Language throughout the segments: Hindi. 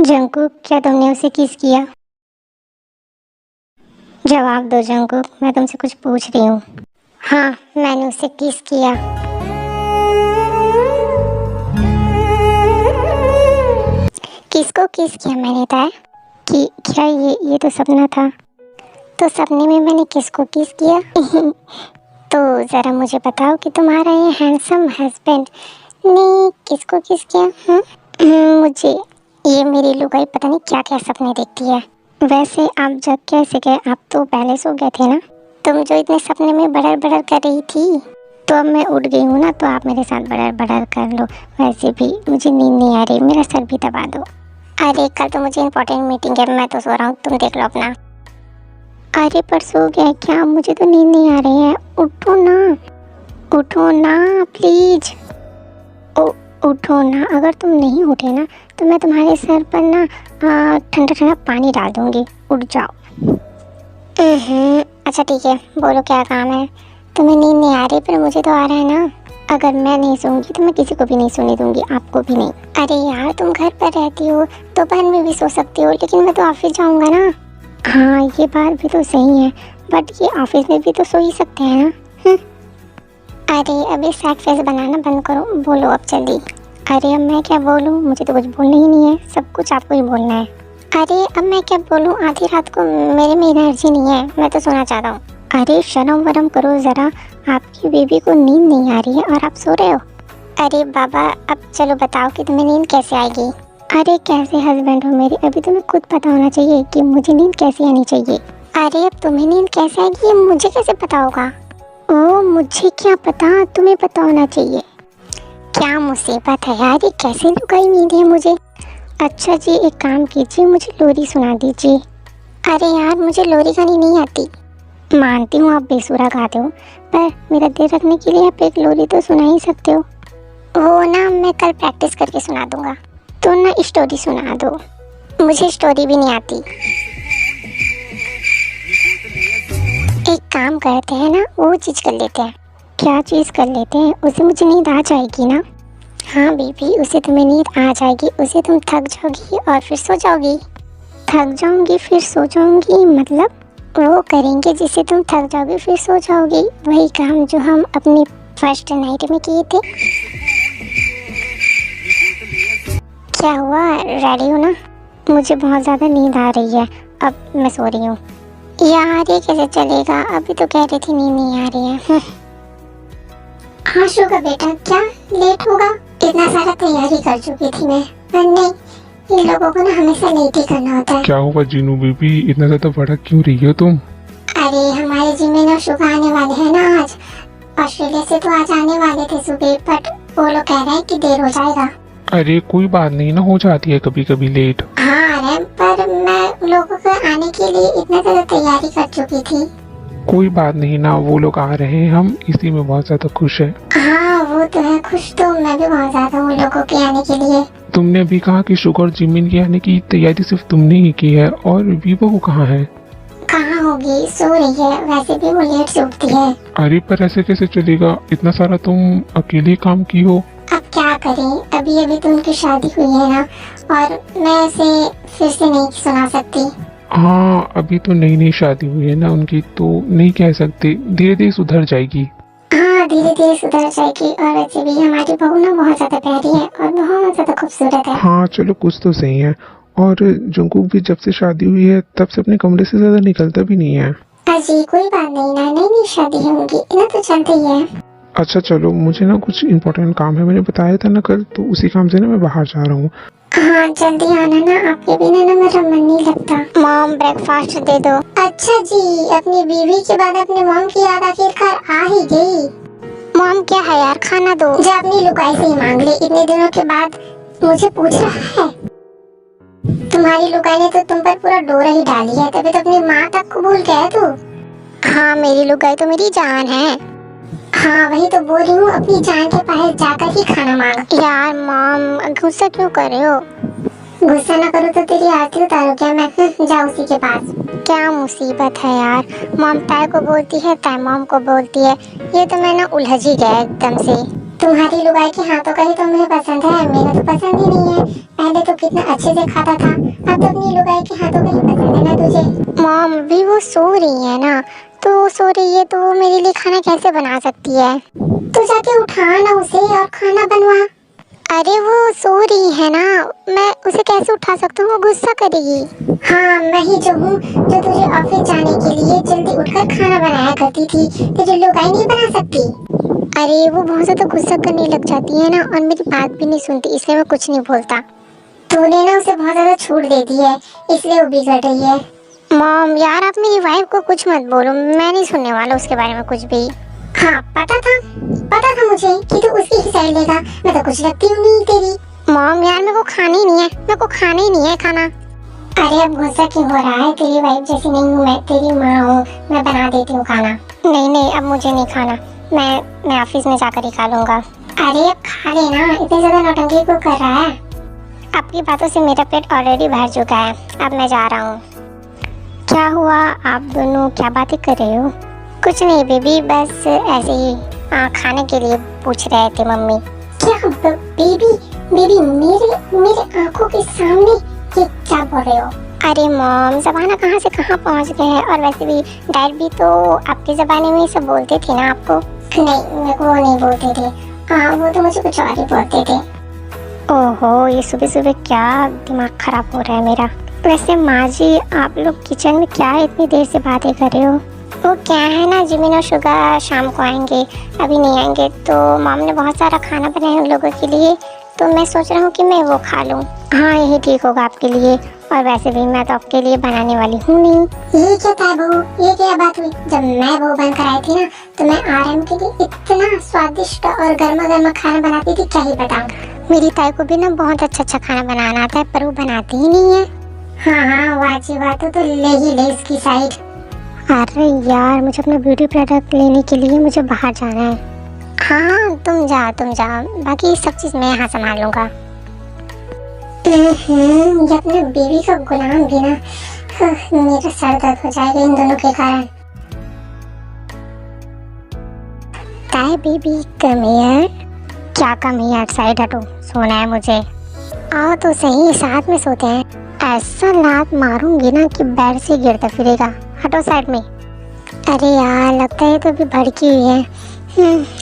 जंकुक, क्या तुमने उसे किस किया? जवाब दो जंकुक, मैं तुमसे कुछ पूछ रही हूँ। हाँ, मैंने उसे किस किया। किसको किस किया मैंने तय कि क्या ये तो सपना था। तो सपने में मैंने किसको किस किया? तो ज़रा मुझे बताओ कि तुम्हारा ये हैंडसम हस्बैंड ने किसको किस किया? मुझे ये मेरी लुगाई पता नहीं क्या क्या सपने देखती है। वैसे आप जग कैसे गए? आप तो पहले सो गए थे ना। तुम जो इतने सपने में बड़र बड़र कर रही थी, तो अब मैं उठ गई हूँ ना, तो आप मेरे साथ बड़र बड़र कर लो। वैसे भी मुझे नींद नहीं आ रही, मेरा सर भी दबा दो। अरे कल तो मुझे इम्पोर्टेंट मीटिंग है, मैं तो सो रहा हूँ, तुम देख लो अपना। अरे पर सो गया क्या? मुझे तो नींद नहीं आ रही है। उठो ना, उठो ना प्लीज। उठो ना। अगर तुम नहीं उठे ना तो मैं तुम्हारे सर पर ना ठंडा ठंडा पानी डाल दूंगी। उठ जाओ। अच्छा ठीक है, बोलो क्या काम है? तुम्हें नींद नहीं आ रही पर मुझे तो आ रहा है ना। अगर मैं नहीं सोऊंगी तो मैं किसी को भी नहीं सोने दूंगी, आपको भी नहीं। अरे यार तुम घर पर रहती हो, दोपहर में भी सो सकती हो, लेकिन मैं तो ऑफिस जाऊंगा ना। हाँ ये बात भी तो सही है, बट ये ऑफिस में भी तो सो ही सकते हैं ना। अरे अभी सैड फेस बनाना बंद करो, बोलो अब जल्दी। अरे अब मैं क्या बोलूँ, मुझे तो कुछ बोलना ही नहीं है, सब कुछ आपको ही बोलना है। अरे अब मैं क्या बोलूँ, आधी रात को मेरे में एनर्जी नहीं है, मैं तो सोना चाहता हूँ। अरे शर्म वरम करो ज़रा, आपकी बेबी को नींद नहीं आ रही है और आप सो रहे हो। अरे बाबा अब चलो बताओ कि तुम्हें नींद कैसे आएगी। अरे कैसे हस्बैंड हो मेरे, अभी तुम्हें खुद पता होना चाहिए कि मुझे नींद कैसे आनी चाहिए। अरे अब तुम्हें नींद कैसे आएगी ये मुझे कैसे पता होगा? ओ मुझे क्या पता, तुम्हें पता होना चाहिए। क्या मुसीबत है यार, ये कैसे लुगाई नींद है मुझे। अच्छा जी एक काम कीजिए, मुझे लोरी सुना दीजिए। अरे यार मुझे लोरी गानी नहीं आती। मानती हूँ आप बेसुरा गाते हो, पर मेरा दिल रखने के लिए आप एक लोरी तो सुना ही सकते हो। वो ना मैं कल प्रैक्टिस करके सुना दूंगा। तो ना स्टोरी सुना दो, मुझे स्टोरी भी नहीं आती। एक काम करते हैं ना, वो चीज़ कर लेते हैं। क्या चीज़ कर लेते हैं? उसे मुझे नींद आ जाएगी ना। हाँ बेबी उसे तुम्हें नींद आ जाएगी, उसे तुम थक जाओगी और फिर सो जाओगी। थक जाऊंगी फिर सो जाऊंगी मतलब? वो करेंगे जिससे तुम थक जाओगी फिर सो जाओगी, वही काम जो हम अपनी फर्स्ट नाइट में किए थे। क्या हुआ, रेडी हो ना? मुझे बहुत ज़्यादा नींद आ रही है, अब मैं सो रही हूँ। यार ये कैसे चलेगा, अभी तो कह रही थी नींद नहीं आ रही है। आशु का बेटा क्या लेट होगा? इतना सारा तैयारी कर चुकी थी मैं, पर नहीं, इन लोगों को ना हमेशा लेट ही करना होता है। क्या हुआ जीनू बेबी, इतना ज्यादा भड़क क्यों रही हो तुम? अरे हमारे जिम में ना शुभ आने वाले हैं ना आज। ऑस्ट्रेलिया से तो आज आने वाले थे सुबह, बट वो लोग कह रहे हैं कि देर हो जाएगा। अरे कोई बात नहीं ना, हो जाती है कभी कभी लेट। हाँ रैम, पर मैं उन लोगों के आने के लिए इतना ज्यादा तैयारी कर चुकी थी। कोई बात नहीं ना, वो लोग आ रहे हैं, हम इसी में बहुत ज्यादा खुश है। हाँ वो तो है, खुश तो मैं भी बहुत ज्यादा हूँ लोगों के आने के लिए। तुमने अभी कहा कि शुगर जिमिन के आने की तैयारी सिर्फ तुमने ही की है, और वीवो को कहाँ है? कहाँ होगी, सो रही है, वैसे भी वो लेट से उठती है। अरे पर ऐसे कैसे चलेगा, इतना सारा तुम अकेले काम की हो। अब क्या करें, अभी अभी तो उनकी शादी हुई है ना, और मैं ऐसे फिर से नहीं सुना सकती। हाँ अभी तो नई नई शादी हुई है ना उनकी, तो नहीं कह सकते, धीरे धीरे सुधर जाएगी। हाँ धीरे धीरे सुधर जाएगी, और वैसे भी हमारी बहू ना बहुत ज्यादा प्यारी है और बहुत ज्यादा खूबसूरत है। हाँ चलो कुछ तो सही है। और जंकुक भी जब से शादी हुई है तब से अपने कमरे से ज्यादा निकलता भी नहीं है। अजी कोई बात नहीं ना, नई नई शादी है उनकी, इतना तो चलता ही है। अच्छा चलो, मुझे ना कुछ इम्पोर्टेंट काम है, मैंने बताया था ना कल, तो उसी काम से ना मैं बाहर जा रहा हूँ। हाँ जल्दी आना ना, आपके बिना ना मेरा मन नहीं लगता। मॉम ब्रेकफास्ट दे दो। अच्छा जी, अपनी बीवी के बाद अपने मॉम की याद आखिरकार आ ही गई। मॉम क्या है यार, खाना दो। जो अपनी लुगाई से ही मांग ले, इतने दिनों के बाद मुझे पूछ रहा है। तुम्हारी लुगाई ने तो तुम पर पूरा डोरा ही डाली है, तभी तो अपनी माँ तक को भूल गया तू। हाँ मेरी लुगाई तो मेरी जान है। हाँ वही तो बोल रही हूँ, अपनी जान के पास जाकर ही खाना मांग। यार मॉम गुस्सा क्यों कर रहे हो? गुस्सा ना करो तो तेरी आरती उतारो क्या मैं? जाओ उसी के पास। क्या मुसीबत है यार, मॉम ताई को बोलती है, ताई मॉम को बोलती है, ये तो मैं ना उलझ ही गया एकदम से। तुम्हारी लुगाई के हाथों का ही तो मुझे पसंद है, मेरा तो पसंद ही नहीं है। पहले तो कितना अच्छे से खाता था, अब तो अपनी लुगाई के हाथों का ही पसंद है ना तुझे। मॉम भी वो सो रही है ना, तो वो सो रही है तो वो मेरे लिए खाना कैसे बना सकती है? तो जाके उठा ना उसे और खाना बनवा। अरे वो सो रही है ना, मैं उसे कैसे उठा सकता हूँ, वो गुस्सा करेगी। हाँ मैं ही जो हूँ जो तुझे ऑफिस जाने के लिए जल्दी उठकर खाना बनाया करती थी, तुझे लुगाई नहीं बना सकती। अरे वो बहुत ज्यादा गुस्सा करने लग जाती है ना, और मेरी बात भी नहीं सुनती, इसलिए मैं कुछ नहीं बोलता। तूने ना उसे बहुत ज्यादा छूट दे दी है, इसलिए वो बिगड़ रही है। मॉम यार आप मेरी वाइफ को कुछ मत बोलो, मैं नहीं सुनने वाला उसके बारे में कुछ भी। हाँ पता था मुझे कि तू उसकी ही साइड लेगा, मैं तो कुछ लगती हूँ नहीं तेरी। मॉम यार मेरे को खाना ही नहीं है, मेरे को खाना ही नहीं है खाना। अरे अब गुस्सा क्यों हो रहा है, तेरी वाइफ जैसी नहीं हूँ मैं, तेरी माँ हूँ, मैं बना देती हूँ खाना। नहीं अब मुझे नहीं खाना, मैं ऑफिस में जाकर ही खा लूंगा। अरे अब खा लेना, इतनी ज्यादा नौटंकी क्यों कर रहा है? आपकी बातों से मेरा पेट ऑलरेडी भर चुका है, अब मैं जा रहा हूँ। क्या हुआ, आप दोनों क्या बातें कर रहे हो? कुछ नहीं बेबी, बस ऐसे ही खाने के लिए पूछ रहे थे मम्मी। क्या बेबी मेरे आंखों के सामने ये क्या बोल रहे हो? अरे मॉम ज़बाना कहाँ से कहाँ पहुँच गए हैं, और वैसे भी डैड भी तो आपके ज़बाने में ही सब बोलते थे ना आपको। नहीं मेरे को वो नहीं बोलते थे, हाँ वो तो मुझे कुछ और ही बोलते थे। ओहो ये सुबह सुबह क्या दिमाग खराब हो रहा है मेरा। वैसे माँ जी आप लोग किचन में क्या इतनी देर से बातें कर रहे हो? वो क्या है ना, जिमिन और शुगर शाम को आएंगे, अभी नहीं आएंगे, तो मॉम ने बहुत सारा खाना बनाया उन लोगों के लिए, तो मैं सोच रहा हूँ कि मैं वो खा लूँ। हाँ यही ठीक होगा आपके लिए, और वैसे भी मैं तो आपके लिए बनाने वाली हूँ नहीं। ये क्या था बहू, ये क्या बात हुई? जब मैं वो बनकर आई थी ना, तो मैं आराम के लिए इतना स्वादिष्ट और गर्मा गर्मा खाना बनाती थी, क्या ही बताऊँ। मेरी ताई को भी ना बहुत अच्छा खाना बनाना आता है, पर वो बनाती ही नहीं है। हाँ वाची बात तो ले इसकी साइड। अरे यार मुझे अपना ब्यूटी प्रोडक्ट लेने के लिए मुझे बाहर जाना है। हाँ तुम जाओ, बाकी सब चीज़ मैं यहाँ संभाल लूँगा। ये अपने बीवी का गुलाम भी ना, मेरा सर दर्द हो जाएगा इन दोनों के कारण। ताई बेबी कम हियर। क्या कम हियर, साइड हटो, सोना है मुझे। आओ तो सही, साथ में सोते हैं। ऐसा लात मारूंगी ना कि बेड से गिरता फिरेगा, हटो साइड में। अरे यार लगता है तो अभी भड़की हुई है।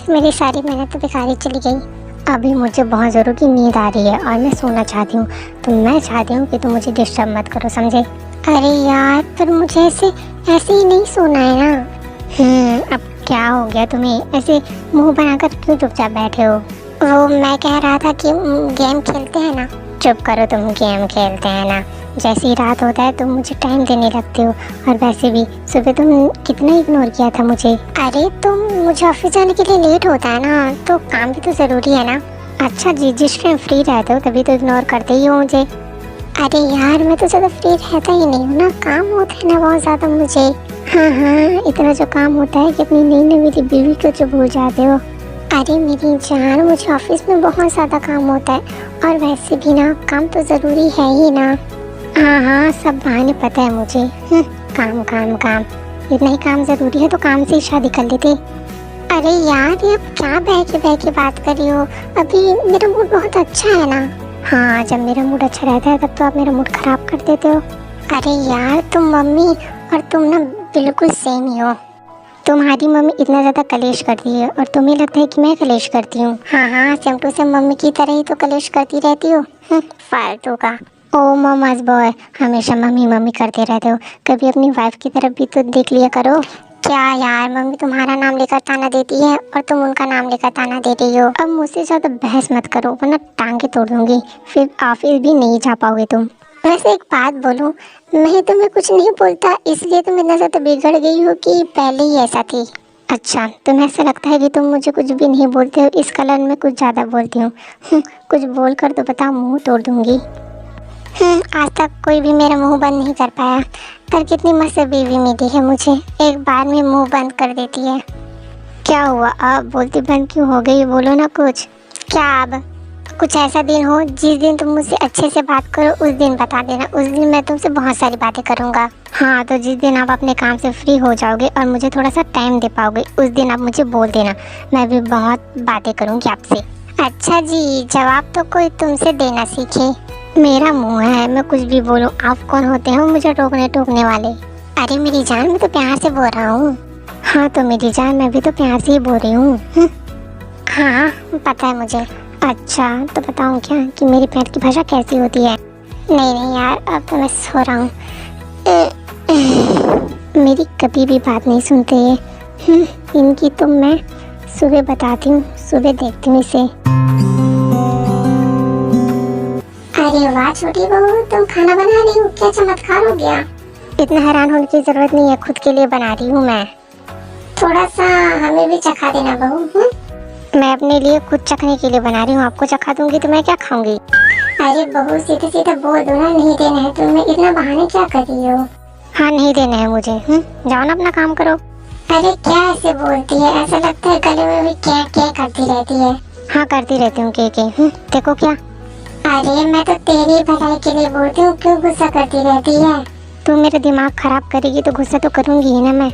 मेरी सारी मेहनत तो बेकार ही चली गई। अभी मुझे बहुत ज़ोरों की नींद आ रही है और मैं सोना चाहती हूँ, तो मैं चाहती हूँ कि तुम मुझे डिस्टर्ब मत करो, समझे? अरे यार पर मुझे ऐसे ही नहीं सोना है ना। अब क्या हो गया तुम्हें, ऐसे मुंह बनाकर क्यों चुपचाप बैठे हो? वो मैं कह रहा था कि गेम खेलते हैं ना। चुप करो, तुम गेम खेलते हैं ना, जैसे ही रात होता है तुम मुझे टाइम देने लगते हो, और वैसे भी सुबह तुम कितना इग्नोर किया था मुझे। अरे तुम मुझे ऑफिस जाने के लिए लेट होता है ना, तो काम भी तो ज़रूरी है ना। अच्छा जी, जिस टाइम फ्री रहते हो तभी तो इग्नोर करते ही हो मुझे। अरे यार मैं तो ज़्यादा फ्री रहता ही नहीं हूँ ना, काम होता है ना बहुत ज़्यादा मुझे। हाँ इतना जो काम होता है कि अपनी नई नई बीवी को जो भूल जाते हो। अरे मेरी जान, मुझे ऑफिस में बहुत ज़्यादा काम होता है, और वैसे भी ना काम तो ज़रूरी है ही ना। हाँ सब बहाने पता है मुझे। काम काम काम, इतना ही काम ज़रूरी है तो काम से ही शादी कर लेते। अरे यार ये अब क्या बह के बात कर रही हो, अभी मेरा मूड बहुत अच्छा है ना। हाँ जब मेरा मूड अच्छा रहता है तब तो आप मेरा मूड ख़राब कर देते हो। अरे यार तुम मम्मी और तुम ना बिल्कुल सेम ही हो। तुम्हारी मम्मी इतना ज़्यादा कलेश करती है और तुम्हें लगता है कि मैं कलेश करती हूँ। हाँ सेम टू सेम मम्मी की तरह ही तो कलेश करती रहती हो। फालतू का। ओ मम्माज बॉय, हमेशा मम्मी मम्मी करते रहते हो, कभी अपनी वाइफ की तरफ भी तो देख लिया करो। क्या यार, मम्मी तुम्हारा नाम लेकर ताना देती है और तुम उनका नाम लेकर ताना दे रही हो। अब मुझसे ज़्यादा बहस मत करो वरना टांगे तोड़ दूंगी, फिर ऑफिस भी नहीं जा पाओगे तुम। वैसे एक बात बोलूं, मैं तुम्हें कुछ नहीं बोलता इसलिए तुम इतना ज़्यादा बिगड़ गई हो कि पहले ही ऐसा थी? अच्छा तुम्हें ऐसा लगता है कि तुम मुझे कुछ भी नहीं बोलते हो, इस कलर में कुछ ज़्यादा बोलती हूँ। कुछ बोल कर तो बताओ, मुँह तोड़ दूँगी। आज तक कोई भी मेरा मुंह बंद नहीं कर पाया, पर कितनी मस्त बीवी मिली है मुझे, एक बार में मुंह बंद कर देती है। क्या हुआ, अब बोलती बंद क्यों हो गई, बोलो ना कुछ। क्या अब कुछ ऐसा दिन हो जिस दिन तुम मुझसे अच्छे से बात करो, उस दिन बता देना। उस दिन मैं तुमसे बहुत सारी बातें करूँगा। हाँ, तो जिस दिन आप अपने काम से फ्री हो जाओगे और मुझे थोड़ा सा टाइम दे पाओगे, उस दिन आप मुझे बोल देना। मैं भी बहुत बातें करूँगी आपसे। अच्छा जी, जवाब तो कोई तुमसे देना सीखे। मेरा मुंह है, मैं कुछ भी बोलूँ। आप कौन होते हो मुझे टोकने टोकने वाले? अरे मेरी जान, मैं तो प्यार से बोल रहा हूँ। हाँ तो मेरी जान, मैं भी तो प्यार से ही बोल रही हूँ। हाँ पता है मुझे। अच्छा तो बताऊँ क्या कि मेरी प्यार की भाषा कैसी होती है? नहीं नहीं यार, अब तो मैं सो रहा हूँ। मेरी कभी भी बात नहीं सुनते ये। इनकी तो मैं सुबह बताती हूँ, सुबह देखती हूँ इसे। अरे वाह छोटी बहू, तुम खाना बना रही हो, क्या चमत्कार हो गया? इतना हैरान होने की जरूरत नहीं है, खुद के लिए बना रही हूँ मैं। थोड़ा सा हमें भी चखा देना बहू। मैं अपने लिए खुद चखने के लिए बना रही हूँ, आपको चखा दूंगी तो मैं क्या खाऊंगी? अरे बहू सीधे सीधे बोल दो ना, नहीं देना है तुम्हें, इतना बहाने क्या कर रही हो? हाँ नहीं देना है मुझे। जाओ ना अपना काम करो। अरे क्या ऐसे बोलती है, ऐसा लगता है गले में भी क्या क्या करती रहती है। हाँ करती रहती हूँ के। देखो क्या। अरे मैं तो तेरी भलाई के लिए बोलती हूँ, क्यों गुस्सा करती रहती है? तू मेरा दिमाग खराब करेगी तो गुस्सा तो करूंगी ही ना मैं।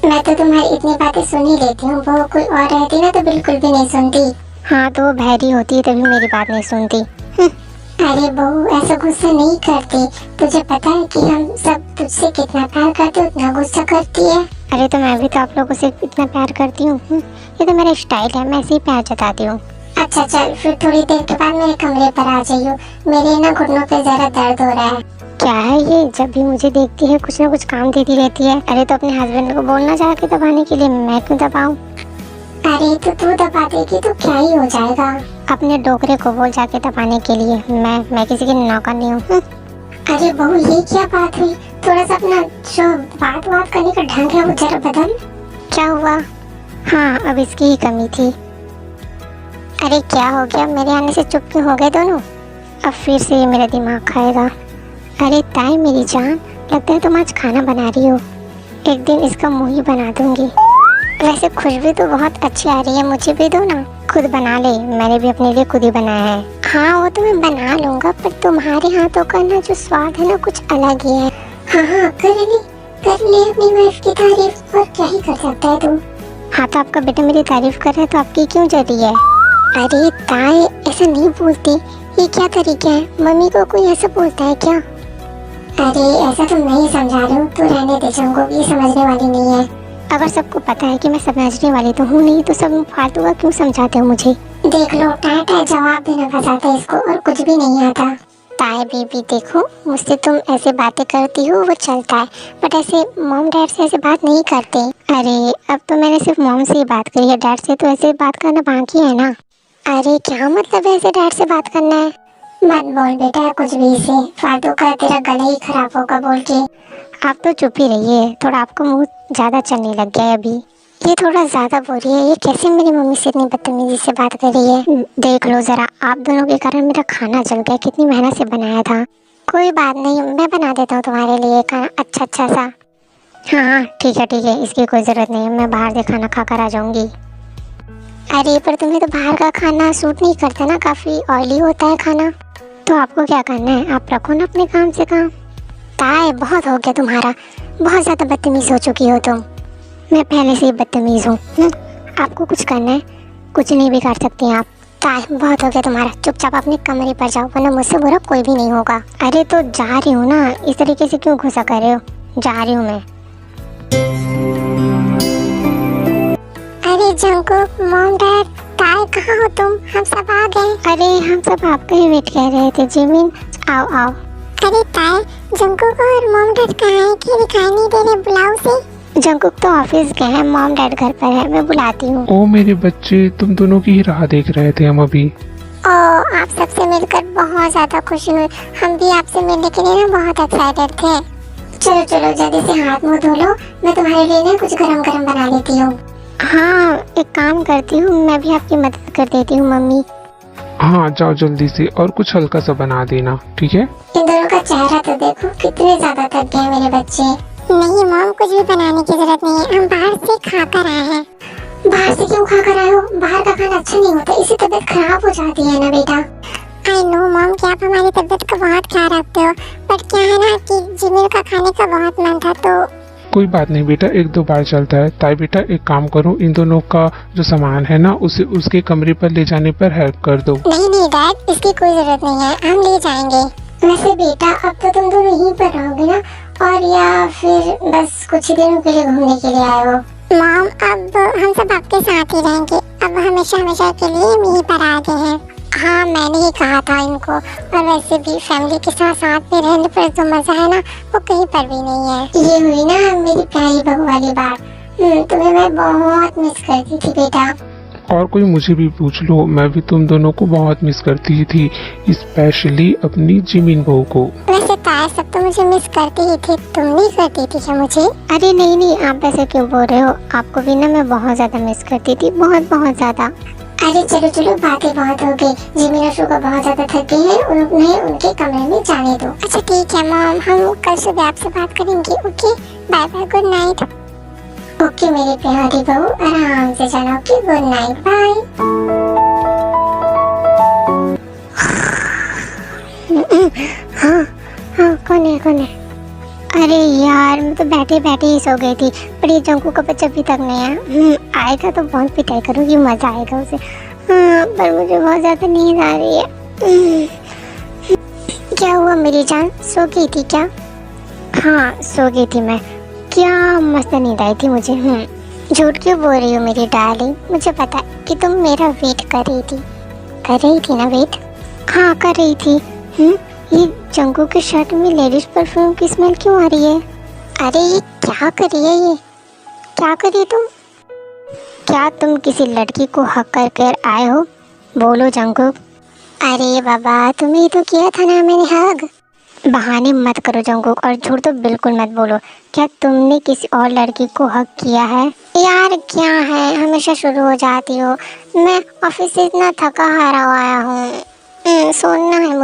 मैं तो तुम्हारी इतनी बातें सुन ही लेती हूँ, वो कोई और रहती ना तो बिल्कुल भी नहीं सुनती। हाँ तो वो बहरी होती है तभी मेरी बात नहीं सुनती। अरे बहू ऐसा गुस्सा नहीं करती, तुझे पता है कि हम सब तुझसे कितना प्यार करते, उतना गुस्सा करती है। अरे तो मैं भी तो आप लोगों से इतना प्यार करती हूँ। ये तो मेरा स्टाइल है, मैं ऐसे ही प्यार जताती हूँ। अच्छा चल, फिर थोड़ी देर के बाद मेरे कमरे पर आ जाइयो, मेरे ना घुटनों पे जरा दर्द हो रहा है। क्या है ये, जब भी मुझे देखती है कुछ ना कुछ काम देती रहती है। अरे तो अपने हस्बैंड को बोलना जाके दबाने के लिए, मैं क्यों दबाऊं? अरे तो तू दबा देगी तो क्या ही हो जाएगा? अपने डोकरे को बोल जाके दबाने के लिए, मैं किसी की नौकर नहीं हूँ। अरे बहू ये क्या बात हुई, थोड़ा सा अपना जो बात करने का ढंग है वो जरा बदल। क्या हुआ? हाँ अब इसकी ही कमी थी। अरे क्या हो गया, मेरे आने से चुप क्यों हो गए दोनों? अब फिर से ये मेरा दिमाग खाएगा। अरे ताई मेरी जान, लगता है तुम आज खाना बना रही हो। एक दिन इसका मुंह ही बना दूंगी। वैसे खुशबू तो बहुत अच्छी आ रही है, मुझे भी दो ना। खुद बना ले, मैंने भी अपने लिए खुद ही बनाया है। हाँ वो तो मैं बना लूंगा, पर तुम्हारे हाथों का ना जो स्वाद है ना कुछ अलग ही है। हाँ कर ले अपनी वाइफ की तारीफ, और क्या ही कर सकता है तू। हाँ तो आपका बेटा मेरी तारीफ कर रहा है तो आपकी क्यों जल रही है? अरे ताई ऐसा नहीं बोलती, ये क्या तरीका है? मम्मी को कोई ऐसा बोलता है क्या? अरे ऐसा तो नहीं समझा रही हूँ, तू रहने दे चंगो, ये समझने वाली नहीं है। अगर सबको पता है कि मैं समझने वाली तो हूँ नहीं, तो सब फालतू का क्यों समझाते हो मुझे? देख लो टाटा जवाब देना फंसाता इसको, और कुछ भी नहीं आता। ताई बीबी देखो, मुझसे तुम ऐसे बातें करती हो वो चलता है, बट ऐसे मॉम डैड से ऐसे बात नहीं करते। अरे अब तो मैंने सिर्फ मॉम से ही बात करी है, डैड से तो ऐसे बात करना बाकी है ना। अरे क्या मतलब ऐसे डैड से बात करना है? मत बोल बेटा कुछ भी से, फालतू का तेरा गला ही खराब होगा बोल के। आप तो चुप ही रहिए, थोड़ा आपका मुंह ज्यादा चलने लग गया है अभी। ये थोड़ा ज्यादा बोल रही है, ये कैसे मेरी मम्मी से इतनी बदतमीजी से बात कर रही है? देख लो जरा, आप दोनों के कारण मेरा खाना जल गया, कितनी मेहनत से बनाया था। कोई बात नहीं, मैं बना देता हूँ तुम्हारे लिए खाना अच्छा सा। हाँ ठीक है, इसकी कोई जरूरत नहीं है, मैं बाहर से खाना खा कर आ जाऊंगी। अरे पर तुम्हें तो बाहर का खाना सूट नहीं करता ना, काफी ऑयली होता है खाना। तो आपको क्या करना है, आप रखो ना अपने काम से काम। ताई बहुत हो गया तुम्हारा, बहुत ज्यादा बदतमीज हो चुकी हो तुम। मैं पहले से ही बदतमीज हूँ। आपको कुछ करना है, कुछ नहीं बिगाड़ सकती आप। ताई बहुत हो गया तुम्हारा, चुपचाप अपने कमरे पर जाओ, वरना मुझसे बुरा कोई भी नहीं होगा। अरे तो जा रही हूँ ना, इस तरीके से क्यों गुस्सा कर रहे हो? जा रही हूँ मैं। अरे जंकुक, मॉम डैड, ताई कहाँ हो तुम? हम सब आ गए। अरे हम सब आपका ही वेट कर रहे थे जिमिन, आओ। अरे ताई, जंकुक और मॉम डैड कहाँ हैं कि दिखाई नहीं दे रहे, बुलाओ से। जंकुक तो ऑफिस गए हैं, मॉम डैड घर पर है, मैं बुलाती हूँ। ओ मेरे बच्चे, तुम दोनों की ही राह देख रहे थे हम अभी। ओ आप सबसे मिलकर बहुत ज्यादा खुशी हुई, हम भी आपसे मिलने के लिए ना बहुत एक्साइटेड थे। चलो जल्दी से हाथ मुँह धो लो, मैं तुम्हारे लिए ना कुछ गरम गरम बना लेती हूँ। हाँ एक काम करती हूँ, मैं भी आपकी मदद कर देती हूँ मम्मी। हाँ जाओ जल्दी से, और कुछ हल्का सा बना देना, ठीक है? इन दोनों का चेहरा तो देखो, कितने ज्यादा थक गए मेरे बच्चे। नहीं मॉम, कुछ भी बनाने की जरूरत नहीं है, हम बाहर से खा कर आए हैं। बाहर से क्यों खा कर आए हो? बाहर का खाना अच्छा नहीं होता, इससे तबीयत खराब हो जाती है ना बेटा। आई नो मॉम कि आप हमारी तबीयत का बहुत ख्याल रखते हो, बट क्या है ना कि जिमिल का खाने का बहुत मन था तो। कोई बात नहीं बेटा, एक दो बार चलता है। ताई बेटा एक काम करो, इन दोनों का जो सामान है ना उसे उसके कमरे पर ले जाने पर हेल्प कर दो। नहीं डैड, इसकी कोई जरूरत नहीं है, हम ले जाएंगे। वैसे बेटा अब तो तुम दोनों यहीं पर रहोगे ना, और या फिर बस कुछ ही दिनों के लिए घूमने के लिए आए हो? मॉम अब हम सब आपके साथ ही रहेंगे, अब हमेशा हमेशा के लिए हम यहीं पर आ गए हैं। हाँ मैंने ही कहा था इनको, और वैसे भी फैमिली के साथ साथ में रहने पर जो मजा है ना वो कहीं पर भी नहीं है। ये हुई ना मेरी प्यारी बहू वाली बात। तुम्हें मैं बहुत मिस करती थी बेटा। और कोई मुझे भी पूछ लो, मैं भी तुम दोनों को बहुत मिस करती थी, स्पेशली अपनी जिमिन बहू को। वैसे ताया सब तो मुझे मिस करती ही थी, तुम नहीं करती थी क्या मुझे? अरे नहीं, आप ऐसे क्यों बोल रहे हो? आपको भी ना मैं बहुत ज्यादा मिस करती थी, बहुत ज्यादा। अरे चलो बातें बहुत हो गई, जिमिन और शुगा बहुत ज्यादा थक गए हैं, उन्हें उनके कमरे में जाने दो। अच्छा ठीक है मॉम, हम कल सुबह आपसे बात करेंगे। Okay bye bye, good night. Okay मेरी प्यारी बहू, आराम से जाना। Okay good night, bye. हाँ कौन है? अरे यार मैं तो बैठे ही सो गई थी, पर ये जंकू का बच्चा अभी तक नहीं आया। आएगा तो बहुत पिटाई करूँगी, मजा आएगा उसे। हाँ पर मुझे बहुत ज्यादा नींद आ रही है। क्या हुआ मेरी जान, सो गई थी क्या? हाँ सो गई थी मैं, क्या मस्त नींद आई थी मुझे। झूठ क्यों बोल रही हो मेरी डार्लिंग? मुझे पता है कि तुम मेरा वेट कर रही थी ना वेट? हाँ कर रही थी। ये जंगू के शर्ट में लेडीज परफ्यूम की स्मेल क्यों आ रही है? अरे ये क्या कर रही है? ये क्या कर रही तुम? क्या तुम किसी लड़की को हक कर आए हो? बोलो जंगू। अरे बाबा तुम्हें तो किया था ना मैंने हक। बहाने मत करो जंगू, और झूठ तो बिल्कुल मत बोलो। क्या तुमने किसी और लड़की को हक किया है? यार क्या है, हमेशा शुरू हो जाती हो। मैं ऑफिस से इतना थका हारा आया हूँ, सोना है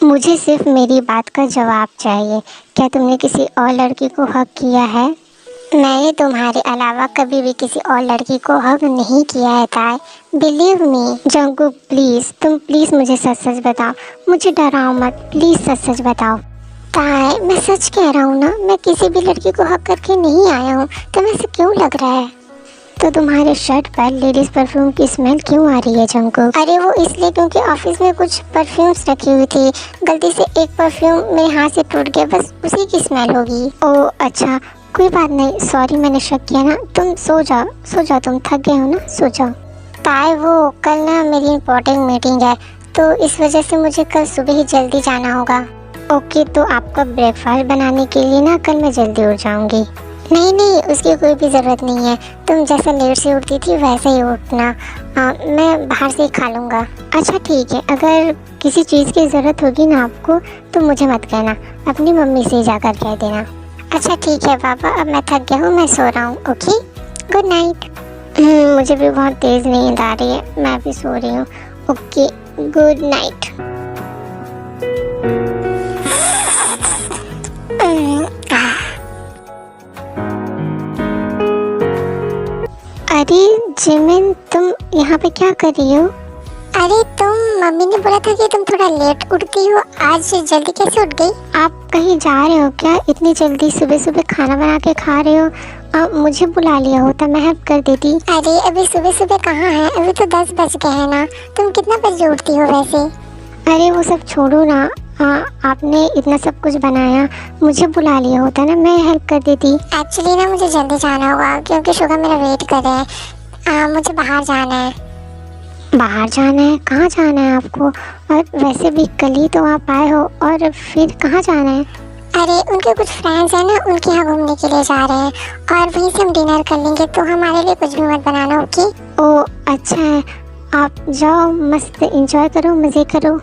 मुझे सिर्फ मेरी बात का जवाब चाहिए। क्या तुमने किसी और लड़की को हक किया है? मैंने तुम्हारे अलावा कभी भी किसी और लड़की को हक नहीं किया है ताई, बिलीव मी। जंगू प्लीज, तुम प्लीज मुझे सच बताओ, मुझे डराओ मत, प्लीज सच बताओ। ताई मैं सच कह रहा हूँ ना, मैं किसी भी लड़की को हक करके नहीं आया हूँ। तुम्हें ऐसे क्यों लग रहा है? तो तुम्हारे शर्ट पर लेडीज परफ्यूम की स्मेल क्यों आ रही है जंगू? अरे वो इसलिए क्योंकि ऑफिस में कुछ परफ्यूम्स रखी हुई थी, गलती से एक परफ्यूम मेरे हाथ से टूट गया, बस उसी की स्मेल होगी। ओह अच्छा कोई बात नहीं, सॉरी मैंने शक किया ना। तुम सो जाओ, तुम थक गए हो ना, सो जाओ। ताई वो कल ना मेरी इम्पोर्टेंट मीटिंग है, तो इस वजह से मुझे कल सुबह ही जल्दी जाना होगा। ओके तो आपका ब्रेकफास्ट बनाने के लिए ना कल मैं जल्दी उठ जाऊंगी। नहीं उसकी कोई भी ज़रूरत नहीं है, तुम जैसे लेट से उठती थी वैसे ही उठना। मैं बाहर से ही खा लूँगा। अच्छा ठीक है, अगर किसी चीज़ की ज़रूरत होगी ना आपको तो मुझे मत कहना, अपनी मम्मी से जाकर कह देना। अच्छा ठीक है पापा, अब मैं थक गया हूँ, मैं सो रहा हूँ। Okay good night. मुझे भी बहुत तेज़ नींद आ रही है, मैं भी सो रही हूँ। Okay good night. अरे जिमिन तुम यहाँ पे क्या कर रही हो? अरे तुम, मम्मी ने बोला था कि तुम थोड़ा लेट उठती हो, आज जल्दी कैसे उठ गई? आप कहीं जा रहे हो क्या इतनी जल्दी? सुबह खाना बना के खा रहे हो? मुझे बुला लिया होता, मैं हेल्प कर देती। अरे अभी सुबह कहाँ है, अभी तो 10 बज गए हैं ना। तुम कितना बजे उठती हो वैसे? अरे वो सब छोड़ो ना, आपने इतना सब कुछ बनाया, मुझे बुला लिया होता ना, मैं हेल्प कर देती। एक्चुअली ना मुझे जल्दी जाना होगा क्योंकि शुगर मेरा वेट कर रहे हैं। मुझे बाहर जाना है। बाहर जाना है? कहाँ जाना है आपको? और वैसे भी कल ही तो आप आए हो, और फिर कहाँ जाना है? अरे उनके कुछ फ्रेंड्स हैं ना, उनके यहाँ घूमने के लिए जा रहे हैं, और वहीं से हम डिनर कर लेंगे, तो हमारे लिए कुछ भी मत बनाना। ओके? ओह अच्छा है, आप जाओ मस्त एंजॉय करो, मज़े करो।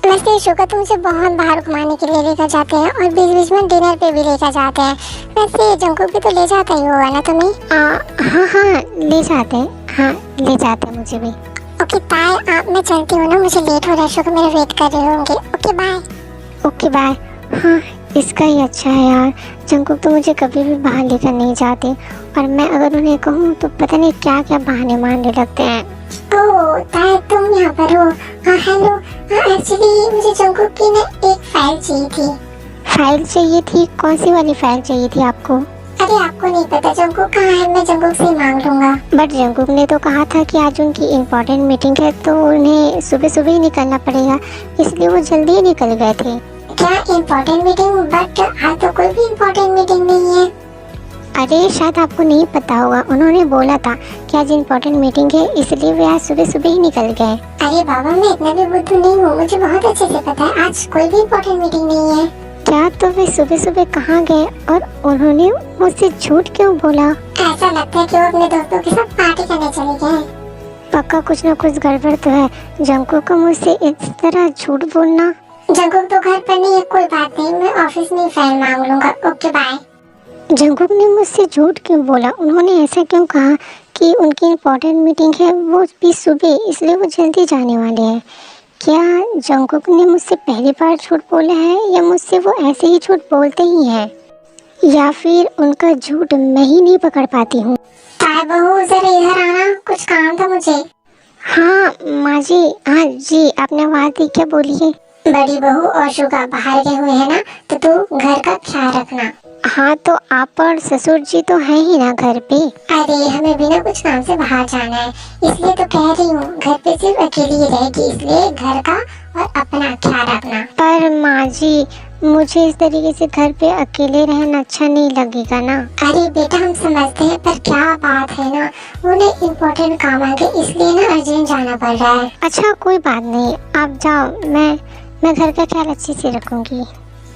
वैसे शुगर तो मुझे बहुत बाहर घुमाने के लिए लेकर जाते हैं, और बीच में डिनर पे भी लेकर जाते हैं। वैसे जंकुक भी तो ले जाता ही होगा ना तुम्हें? हाँ ले जाते हैं, हाँ ले जाते हैं मुझे भी। ओके बाय, मैं चलती हूँ ना, मुझे लेट हो रहा है, शुगर मेरे वेट कर रहे होंगे। Okay bye. हाँ इसका ही अच्छा है यार। जंगकुक तो मुझे कभी भी बाहर लेकर नहीं जाते, और मैं अगर उन्हें कहूँ तो पता नहीं क्या क्या बहाने मारने लगते हैं। ओह ताई, तुम यहाँ पर हो? हाँ हेलो। हाँ एक्चुअली मुझे जंगकुक की ना एक फाइल चाहिए थी। फाइल चाहिए थी? कौन सी वाली फाइल चाहिए थी आपको? अरे आपको नहीं पता जंगकुक कहाँ है? मैं जंगकुक से मांग लूंगा। बट जंगकुक ने तो कहा था कि आज उनकी इम्पोर्टेंट मीटिंग है, तो उन्हें सुबह सुबह ही निकलना पड़ेगा, इसलिए वो जल्दी ही निकल गए थे। क्या इम्पोर्टेंट मीटिंग? बट आज तो कोई भी इम्पोर्टेंट मीटिंग नहीं है। अरे शायद आपको नहीं पता होगा, उन्होंने बोला था कि आज इम्पोर्टेंट मीटिंग है, इसलिए वे आज सुबह सुबह ही निकल गए। अरे बाबा, मैं इतना भी बुद्धू नहीं हूँ, मुझे बहुत अच्छे से पता है आज कोई भी इम्पोर्टेंट मीटिंग नहीं है। क्या? तो वे सुबह सुबह कहाँ गए और उन्होंने मुझसे झूठ क्यों बोला? ऐसा लगता है कि वो अपने दोस्तों के साथ पार्टी करने चले गए। पक्का कुछ ना कुछ गड़बड़ तो है। जंगकुक को मुझसे इस तरह झूठ बोलना। जंगकुक तो घर पर नहीं है, कोई बात नहीं, मैं ऑफिस में फाइल मांग लूंगा। Okay bye. जंगकुक ने मुझसे झूठ क्यों बोला? उन्होंने ऐसा क्यों कहा कि उनकी इम्पोर्टेंट मीटिंग है, वो भी सुबह, इसलिए वो जल्दी जाने वाले हैं? क्या जंगकुक ने मुझसे पहली बार झूठ बोला है, या मुझसे वो ऐसे ही झूठ बोलते ही हैं, या फिर उनका झूठ मैं ही नहीं पकड़ पाती हूँ? ताई बहू जरा इधर आना, कुछ काम था मुझे। हाँ माँ जी, हाँ जी, आपने आवाज़ दी, क्या बोलिए? बड़ी बहू और शुगा बाहर गए हुए हैं ना, तो तू घर का ख्याल रखना। हाँ तो आप और ससुर जी तो हैं ही ना घर पे। अरे हमें बिना कुछ काम से बाहर जाना है, इसलिए तो कह रही हूँ, घर पे सिर्फ अकेली ही रहेगी, इसलिए घर का और अपना ख्याल रखना। पर माँ जी, मुझे इस तरीके से घर पे अकेले रहना अच्छा नहीं लगेगा ना। अरे बेटा हम समझते हैं, पर क्या बात है ना, उन्हें इम्पोर्टेंट काम आ गए, इसलिए ना अर्जेंट जाना पड़ रहा है। अच्छा कोई बात नहीं, आप जाओ, मैं घर का ख्याल अच्छे से रखूंगी।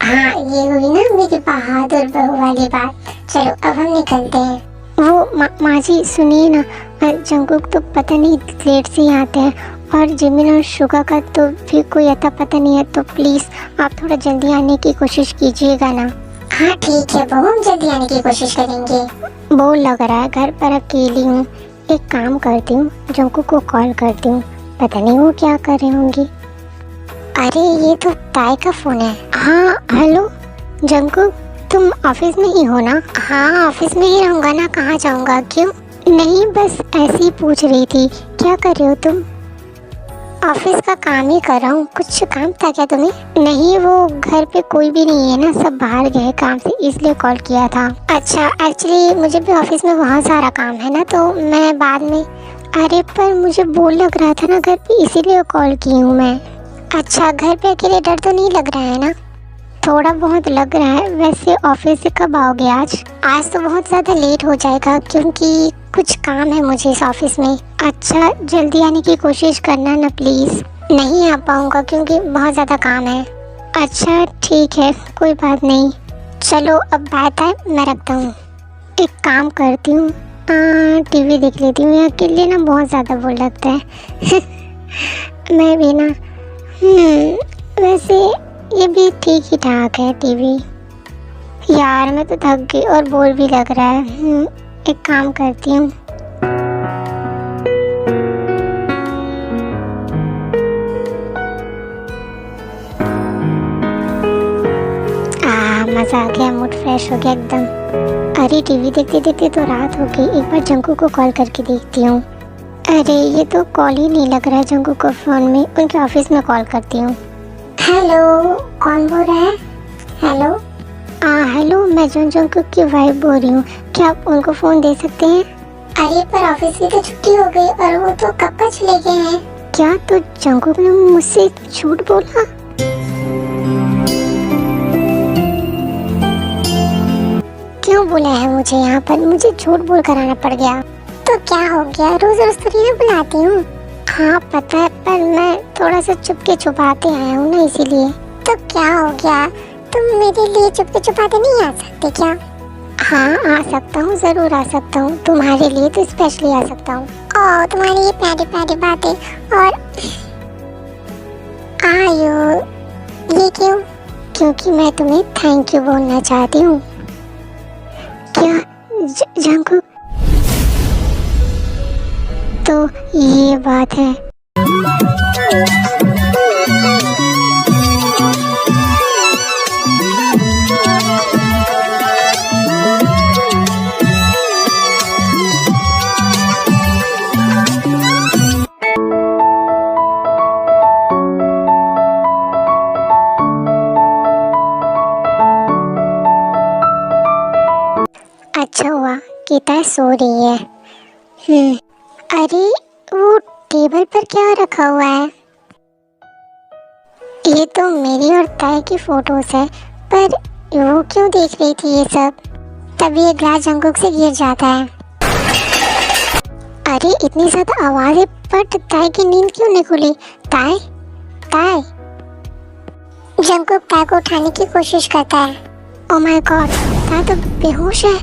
हाँ ये हुई ना मेरी बहादुर बहू वाली बात। चलो अब हम निकलते हैं। वो माँ जी सुनिए ना, जंगकुक तो पता नहीं लेट से ही आते हैं, और जिमिन और शुगा का तो भी कोई अता पता नहीं है, तो प्लीज़ आप थोड़ा जल्दी आने की कोशिश कीजिएगा ना। हाँ ठीक है बहू, हम जल्दी आने की कोशिश करेंगे। बोर लग रहा है, घर पर अकेली हूँ। एक काम करती हूँ, जंगकुक को कॉल करती हूँ, पता नहीं वो क्या कर रही होंगी। अरे ये तो ताई का फ़ोन है। हाँ हेलो जंगकुक, तुम ऑफिस में ही हो ना? हाँ ऑफिस में ही रहूँगा ना, कहाँ जाऊँगा? क्यों? नहीं बस ऐसे ही पूछ रही थी, क्या कर रहे हो तुम? ऑफिस का काम ही कर रहा हूँ। कुछ काम था क्या तुम्हें? नहीं, वो घर पे कोई भी नहीं है ना, सब बाहर गए काम से, इसलिए कॉल किया था। अच्छा एक्चुअली मुझे भी ऑफिस में बहुत सारा काम है ना, तो मैं बाद में। अरे पर मुझे बोर लग रहा था ना घर पे, इसीलिए कॉल की हूँ मैं। अच्छा घर पे अकेले डर तो नहीं लग रहा है ना? थोड़ा बहुत लग रहा है। वैसे ऑफिस से कब आओगे आज? आज तो बहुत ज़्यादा लेट हो जाएगा, क्योंकि कुछ काम है मुझे इस ऑफिस में। अच्छा जल्दी आने की कोशिश करना ना प्लीज़। नहीं आ पाऊँगा क्योंकि बहुत ज़्यादा काम है। अच्छा ठीक है, कोई बात नहीं। चलो अब बात है, मैं रखता हूँ। एक काम करती हूँ, टीवी देख लेती हूँ। अकेले ना बहुत ज़्यादा बोर लगता है। मैं भी ना वैसे ये भी ठीक ही ठाक है टीवी। यार मैं तो थक गई और बोर भी लग रहा है। एक काम करती हूँ, मज़ा आ गया, मूड फ्रेश हो गया एकदम। अरे टीवी देखते देखते तो रात हो गई, एक बार जंकू को कॉल करके देखती हूँ। अरे ये तो कॉल ही नहीं लग रहा है जंकू को फ़ोन में, उनके ऑफिस में कॉल करती हूँ। हेलो कौन बोल रहा है? हेलो हेलो, मैं जंकू की वाइफ बोल रही हूँ, क्या आप उनको फ़ोन दे सकते हैं? अरे पर ऑफिस की तो छुट्टी हो गई और वो तो कब का चले गए हैं। क्या? तो जंकू ने मुझसे झूठ बोला? क्यों बोला है मुझे? यहाँ पर मुझे झूठ बोल कर आना पड़ गया। तो क्या हो गया, रोज रोज तो नहीं बुलाती हूँ। हाँ पता है, पर मैं थोड़ा सा चुपके छुपाते आया हूँ ना, इसीलिए। तो क्या हो गया, तुम मेरे लिए चुपके छुपाते नहीं आ सकते क्या? हाँ आ सकता हूँ, ज़रूर आ सकता हूँ, तुम्हारे लिए तो स्पेशली आ सकता हूँ। ओह तुम्हारी ये प्यारी प्यारी बातें। और आयो, ये क्यों? क्योंकि मैं तुम्हें थैंक यू बोलना चाहती हूँ। क्या जंकू? तो ये बात है। कि ताई सो रही है। अरे वो टेबल पर क्या रखा हुआ है? ये तो मेरी और ताई की फोटोज है, पर वो क्यों देख रही थी ये सब? तभी ये ग्लास जंगकुक से गिर जाता है। अरे इतनी ज्यादा आवाज है, पर ताई की नींद क्यों नहीं खुली? ताई ताई। जंगकुक ताई को उठाने की कोशिश करता है। ओ माय गॉड, ताई तो बेहोश है।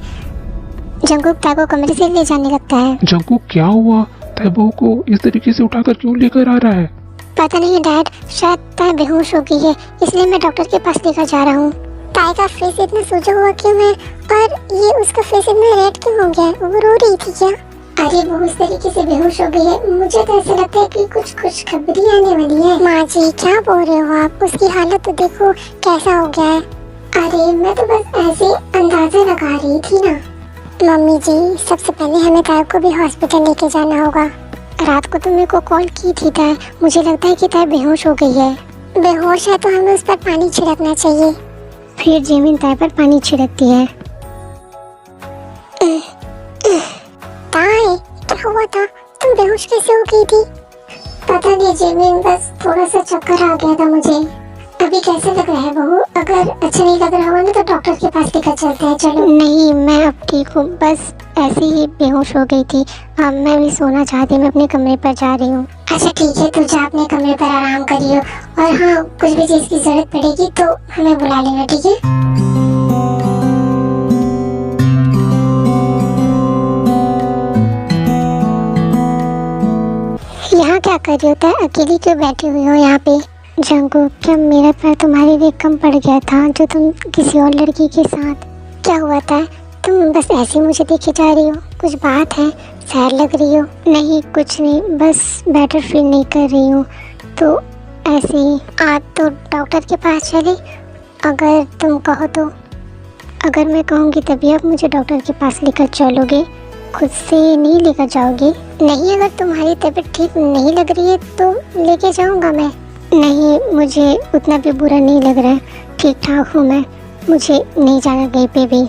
जंगकुक ताई को कमरे से ले जाने लगता है। जंगकुक क्या हुआ? ताई बहू को इस तरीके से उठाकर क्यों लेकर आ रहा है? पता नहीं डैड, शायद ताई बेहोश हो गई है, इसलिए मैं डॉक्टर के पास लेकर जा रहा हूँ। ताई का फेस इतना सूजा हुआ क्यों है, और ये उसका फेस इतना रेड क्यों हो गया? वो रो रही थी क्या? अरे वो उस तरीके से बेहोश हो गई है, मुझे तो ऐसा लगता है कि कुछ खुशखबरी आने वाली है। माँ जी क्या बोल रहे हो आप? उसकी हालत तो देखो कैसा हो गया है। अरे मैं तो बस ऐसे अंदाजा लगा रही थी ना। मम्मी जी, सबसे पहले हमें ताई को भी हॉस्पिटल लेके जाना होगा। रात को तुम मेरे को कॉल की थी ताई, मुझे लगता है कि ताई बेहोश हो गई है। बेहोश है तो हमें उस पर पानी छिड़कना चाहिए। फिर जिमिन ताई पर पानी छिड़कती है। ताई क्या हुआ था? तुम बेहोश कैसे हो गई थी? पता नहीं जिमिन, बस थोड़ा सा चक्कर आ गया था मुझे। अभी कैसे लग रहा है बहू? अगर अच्छा नहीं लग रहा हो ना तो डॉक्टर के पास लेकर चलते हैं। चलो। नहीं, मैं अब ठीक हूँ, बस ऐसे ही बेहोश हो गई थी। अब मैं भी सोना चाहती, मैं अपने कमरे पर जा रही हूँ। अच्छा ठीक है, तू जा अपने कमरे पर आराम करियो, और हाँ कुछ भी चीज की जरूरत पड़ेगी तो हमें बुला लेना, ठीक है? यहाँ क्या कर रही होता है? अकेली क्यों बैठी हुई हो यहाँ पे? जंगकुक, क्या मेरा पैर तुम्हारे लिए कम पड़ गया था जो तुम किसी और लड़की के साथ? क्या हुआ था? तुम बस ऐसे ही मुझे देखे जा रही हो? कुछ बात है? सैड लग रही हो? नहीं कुछ नहीं, बस बेटर फील नहीं कर रही हूँ तो ऐसे ही। आज तो डॉक्टर के पास चले, अगर तुम कहो तो। अगर मैं कहूँगी तभी आप मुझे डॉक्टर के पास लेकर चलोगे, खुद से नहीं लेकर जाओगे? नहीं, अगर तुम्हारी तबीयत ठीक नहीं लग रही है तो लेके जाऊँगा मैं। नहीं, मुझे उतना भी बुरा नहीं लग रहा है, ठीक ठाक हूँ मैं, मुझे नहीं जाना कहीं पे भी।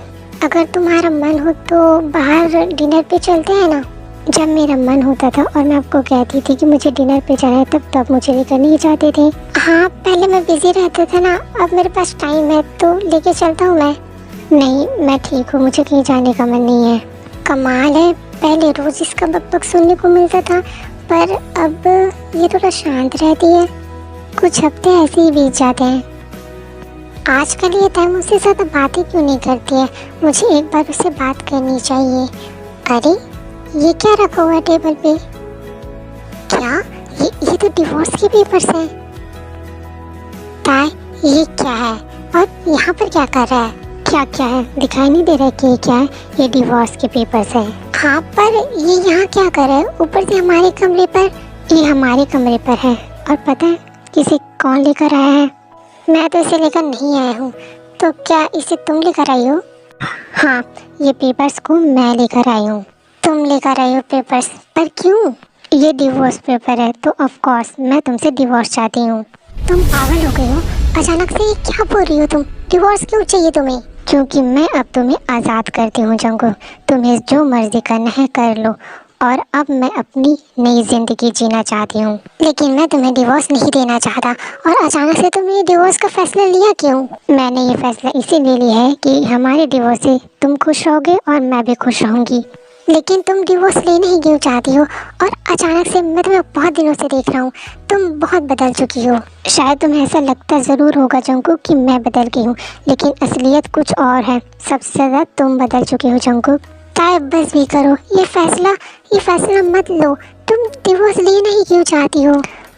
अगर तुम्हारा मन हो तो बाहर डिनर पे चलते हैं ना? जब मेरा मन होता था और मैं आपको कहती थी कि मुझे डिनर पे जाना है, तब मुझे लेकर नहीं जाते थे। हाँ, पहले मैं बिजी रहता था ना, अब मेरे पास टाइम है तो लेके चलता हूँ मैं। नहीं, मैं ठीक हूँ, मुझे कहीं जाने का मन नहीं है। कमाल है, पहले रोज इसका बकबक सुनने को मिलता था, पर अब ये थोड़ा शांत रहती है। कुछ हफ्ते ऐसे ही बीत जाते हैं। आजकल ये टाइम मुझसे ज़्यादा बातें क्यों नहीं करती है? मुझे एक बार उससे बात करनी चाहिए। अरे ये क्या रखा हुआ है टेबल पे? क्या ये तो डिवोर्स के पेपर्स हैं। ताई, ये क्या है और यहाँ पर क्या कर रहा है? क्या है? दिखाई नहीं दे रहा है कि ये क्या है? ये डिवोर्स के पेपर्स है। हाँ, पर ये यहाँ क्या कर रहा है? ऊपर से हमारे कमरे पर। ये हमारे कमरे पर है, और पता है किसे कौन लेकर आया है? मैं तो इसे लेकर नहीं आया हूँ। तो क्या इसे तुम लेकर आई हो? हाँ, ये पेपर्स को मैं लेकर आई हूँ। तुम लेकर आई हो पेपर्स? पर क्यों? ये डिवोर्स पेपर है तो ऑफ कोर्स मैं तुमसे डिवोर्स चाहती हूँ। तुम पागल हो गई हो? अचानक से ये क्या बोल रही हो तुम? डिवोर्स क्यों चाहिए तुम्हें? क्योंकि मैं अब तुम्हें आज़ाद करती हूँ जंगकुक। तुम्हें जो मर्जी करना है कर लो, और अब मैं अपनी नई ज़िंदगी जीना चाहती हूँ। लेकिन मैं तुम्हें डिवोर्स नहीं देना चाहता। और अचानक से तुमने डिवोर्स का फैसला लिया क्यों? मैंने ये फैसला इसीलिए लिया है कि हमारे डिवोर्स से तुम खुश रहोगे और मैं भी खुश रहूँगी। लेकिन तुम डिवोर्स लेने ही क्यों चाहती हो? और अचानक से मैं तुम्हें बहुत दिनों से देख रहा हूँ, तुम बहुत बदल चुकी हो। शायद तुम्हें ऐसा लगता ज़रूर होगा जंगकुक कि मैं बदल गई हूँ, लेकिन असलियत कुछ और है। सबसे ज़्यादा तुम बदल चुकी हो जंगकुक। ताई, बस भी करो, ये फैसला मत लो। तुम डिवोर्स लेना ही क्यों चाहती हो?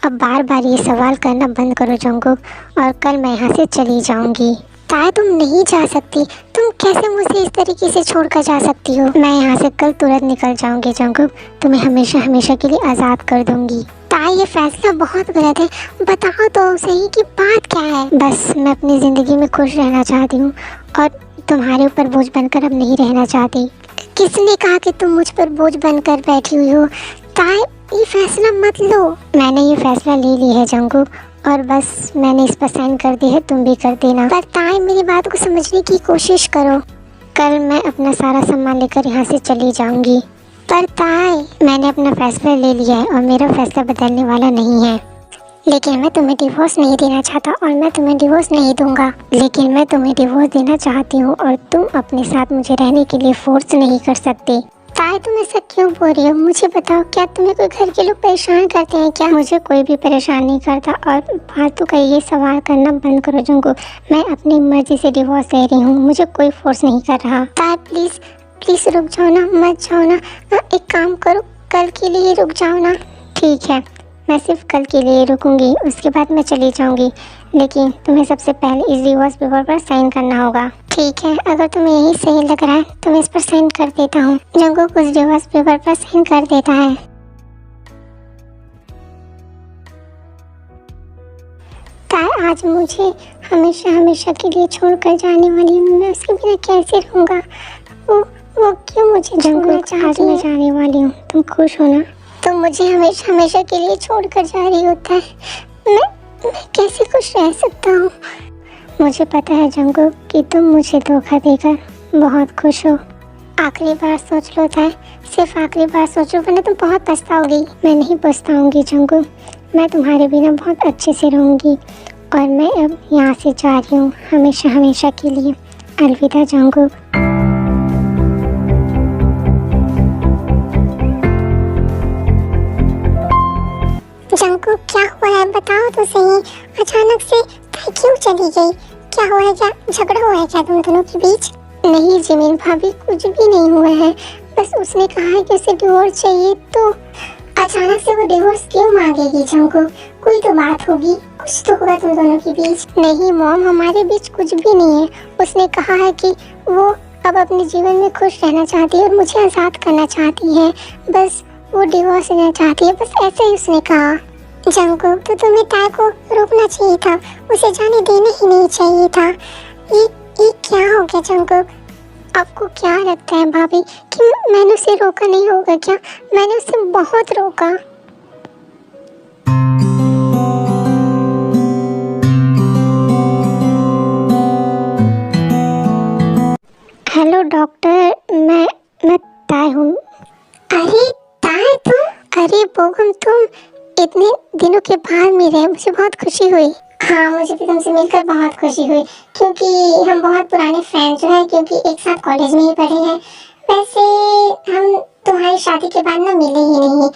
अब बार बार ये सवाल करना बंद करो जंगकुक, और कल मैं यहाँ से चली जाऊँगी। ताई, तुम नहीं जा सकती। तुम कैसे मुझे इस तरीके से छोड़कर जा सकती हो? मैं यहाँ से कल तुरंत निकल जाऊँगी जंगकुक, तुम्हें हमेशा हमेशा के लिए आज़ाद कर दूँगी। ताई, ये फैसला बहुत गलत है, बताओ तो सही कि बात क्या है? बस मैं अपनी ज़िंदगी में खुश रहना चाहती हूँ और तुम्हारे ऊपर बोझ बनकर अब नहीं रहना चाहती। किसने कहा कि तुम मुझ पर बोझ बनकर बैठी हुई हो? ताई, ये फैसला मत लो। मैंने ये फैसला ले लिया है जंगकुक, और बस मैंने इस पर साइन कर दी है, तुम भी कर देना। पर ताई, मेरी बात को समझने की कोशिश करो। कल मैं अपना सारा सामान लेकर यहाँ से चली जाऊंगी। पर ताई, मैंने अपना फैसला ले लिया है और मेरा फैसला बदलने वाला नहीं है। लेकिन मैं तुम्हें डिवोर्स नहीं देना चाहता और मैं तुम्हें डिवोर्स नहीं दूंगा। लेकिन मैं तुम्हें डिवोर्स देना चाहती हूँ और तुम अपने साथ मुझे रहने के लिए फोर्स नहीं कर सकते। ताई, तुम ऐसा क्यों बोल रही हो? मुझे बताओ, क्या तुम्हें कोई घर के लोग परेशान करते हैं क्या? मुझे कोई भी परेशान नहीं करता और फालतू का ये सवाल करना बंद करो जंगू। मैं अपनी मर्जी से डिवोर्स ले रही हूँ, मुझे कोई फोर्स नहीं कर रहा। ताई प्लीज़ प्लीज़ रुक जाओ ना, मत जाओ ना। एक काम करो, कल के लिए रुक जाओ ना। ठीक है, मैं सिर्फ कल के लिए रुकूंगी, उसके बाद मैं चली जाऊंगी। लेकिन तुम्हें सबसे पहले इस डिवोर्स पेपर पर साइन करना होगा। ठीक है, अगर तुम्हें यही सही लग रहा है तो मैं इस पर साइन कर देता हूँ। जंगू उस डिवोर्स पेपर पर साइन कर देता है। ताई, आज मुझे हमेशा हमेशा के लिए छोड़कर जाने वाली हूँ, मैं उसके बिना कैसे रहूँगा? वो क्यों मुझे छोड़ना चाहती है? जाने वाली हूँ, तुम खुश हो ना? तुम मुझे हमेशा हमेशा के लिए छोड़कर जा रही होता है, मैं कैसे खुश रह सकता हूँ? मुझे पता है जंगू कि तुम मुझे धोखा देकर बहुत खुश हो। आखिरी बार सोच लो ताई, सिर्फ आखिरी बार सोचो, वरना तुम बहुत पछताओगी। मैं नहीं पछताऊंगी जंगू, मैं तुम्हारे बिना बहुत अच्छे से रहूँगी और मैं अब यहाँ से जा रही हूँ हमेशा हमेशा के लिए। अलविदा जंगू। जंगू, क्या हुआ है बताओ तो सही। अचानक से ताई क्यों चली गई? क्या हुआ है? क्या झगड़ा हुआ है क्या तुम दोनों के बीच? नहीं जिमिन भाभी, कुछ भी नहीं हुआ है, बस उसने कहा है कि उसे डिवोर्स चाहिए। तो अचानक से वो डिवोर्स क्यों मांगेगी जंगू? कोई तो बात होगी, कुछ तो होगा तुम दोनों के बीच। नहीं मॉम, हमारे बीच कुछ भी नहीं है। उसने कहा है कि वो अब अपने जीवन में खुश रहना चाहती है और मुझे आज़ाद करना चाहती है, बस वो डिवोर्स लेना चाहती है, बस ऐसे ही उसने कहा। जंगू, तो तुम्हें ताई को रोकना चाहिए था, उसे जाने देना ही नहीं चाहिए था। ये क्या हो गया जंगू? आपको क्या लगता है भाभी कि मैंने उसे रोका नहीं होगा क्या? मैंने उसे बहुत रोका। हेलो डॉक्टर, मैं ताई हूँ। अरे ताई तुम? अरे बोगम, तुम इतने दिनों के बाद मिले, मुझे बहुत खुशी हुई। हाँ, मुझे भी तुमसे मिलकर बहुत खुशी हुई, क्योंकि हम बहुत पुराने फ्रेंड्स जो हैं, क्योंकि एक साथ कॉलेज में ही पढ़े हैं। वैसे हम तुम्हारी शादी के बाद ना मिले ही नहीं।